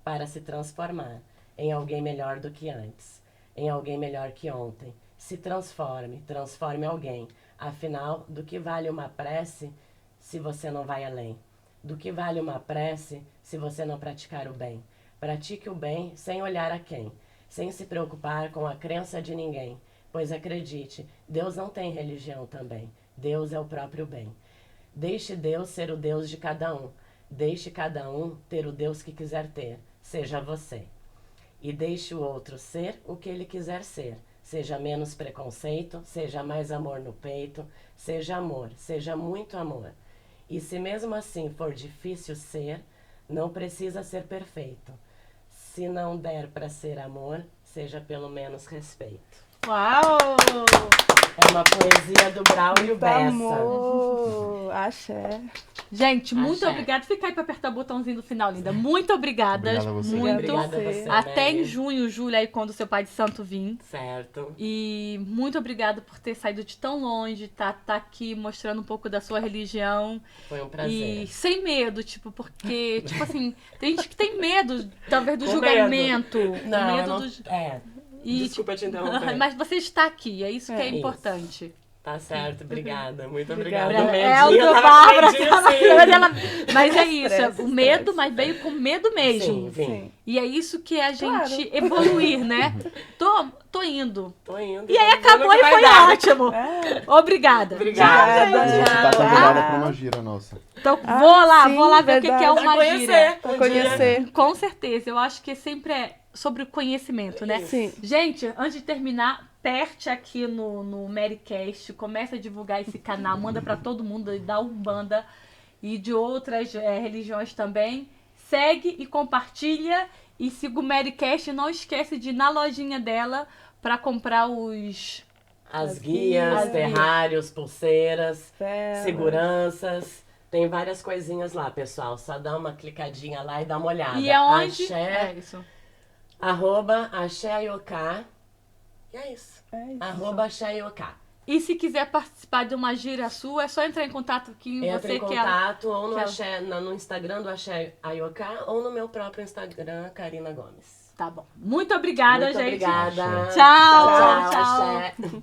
para se transformar em alguém melhor do que antes, em alguém melhor que ontem. Se transforme, transforme alguém. Afinal, do que vale uma prece se você não vai além? Do que vale uma prece se você não praticar o bem? Pratique o bem sem olhar a quem, sem se preocupar com a crença de ninguém. Pois acredite, Deus não tem religião também. Deus é o próprio bem. Deixe Deus ser o Deus de cada um. Deixe cada um ter o Deus que quiser ter. Seja você. E deixe o outro ser o que ele quiser ser. Seja menos preconceito, seja mais amor no peito, seja amor, seja muito amor. E se mesmo assim for difícil ser, não precisa ser perfeito. Se não der para ser amor, seja pelo menos respeito. Uau! É uma poesia do Braulio Bessa. Amor, axé. Gente, muito Axé. obrigada. Fica aí pra apertar o botãozinho do final, Linda. Muito obrigada. Obrigado a você. Muito. Obrigada a você, Até em Mary. junho, julho, aí quando o seu pai de santo vir. Certo. E muito obrigada por ter saído de tão longe, tá aqui mostrando um pouco da sua religião. Foi um prazer. E sem medo, tipo, porque, tipo assim, tem gente que tem medo, talvez, do Com julgamento. Não, medo eu não... do... É, E, desculpa te interromper. Mas você está aqui, é isso que é Isso. importante. Tá certo, obrigada. Muito Obrigada. obrigada. É, o Medinho, do tava Bárbara, com medinho, tava- sim. mas é isso, Estresse, o medo, estresse. mas veio com medo mesmo. Sim, vim. Sim. E é isso que é a gente Claro. evoluir, né? Tô indo. Tô indo. E aí vamos ver acabou no que e vai foi dar. ótimo. É. Obrigada. Obrigada. Obrigada. A gente tá convidada pra uma gira nossa. Então, Ah, vou lá sim, ver o que que é verdade. uma Pra gira. conhecer. Pra conhecer. Com certeza, eu acho que sempre é sobre o conhecimento, né? Sim. Gente, antes de terminar, aperte aqui no Marycast, comece a divulgar esse canal, manda pra todo mundo da Umbanda e de outras religiões também. Segue e compartilha e siga o Marycast. Não esquece de ir na lojinha dela pra comprar os... As guias, As guias. terrários, pulseiras, Velas. seguranças. Tem várias coisinhas lá, pessoal. Só dá uma clicadinha lá e dá uma olhada. E é onde... Axé, isso. @axéioká. E é isso. É isso. @axéioká. E se quiser participar de uma gira sua, é só entrar em contato com Entra você em que é... contato ou no, que é- Axé, no Instagram do Axé Ayoká ou no meu próprio Instagram, Karina Gomes. Tá bom. Muito obrigada, Muito gente. obrigada. Tchau, Tchau, tchau. Axé.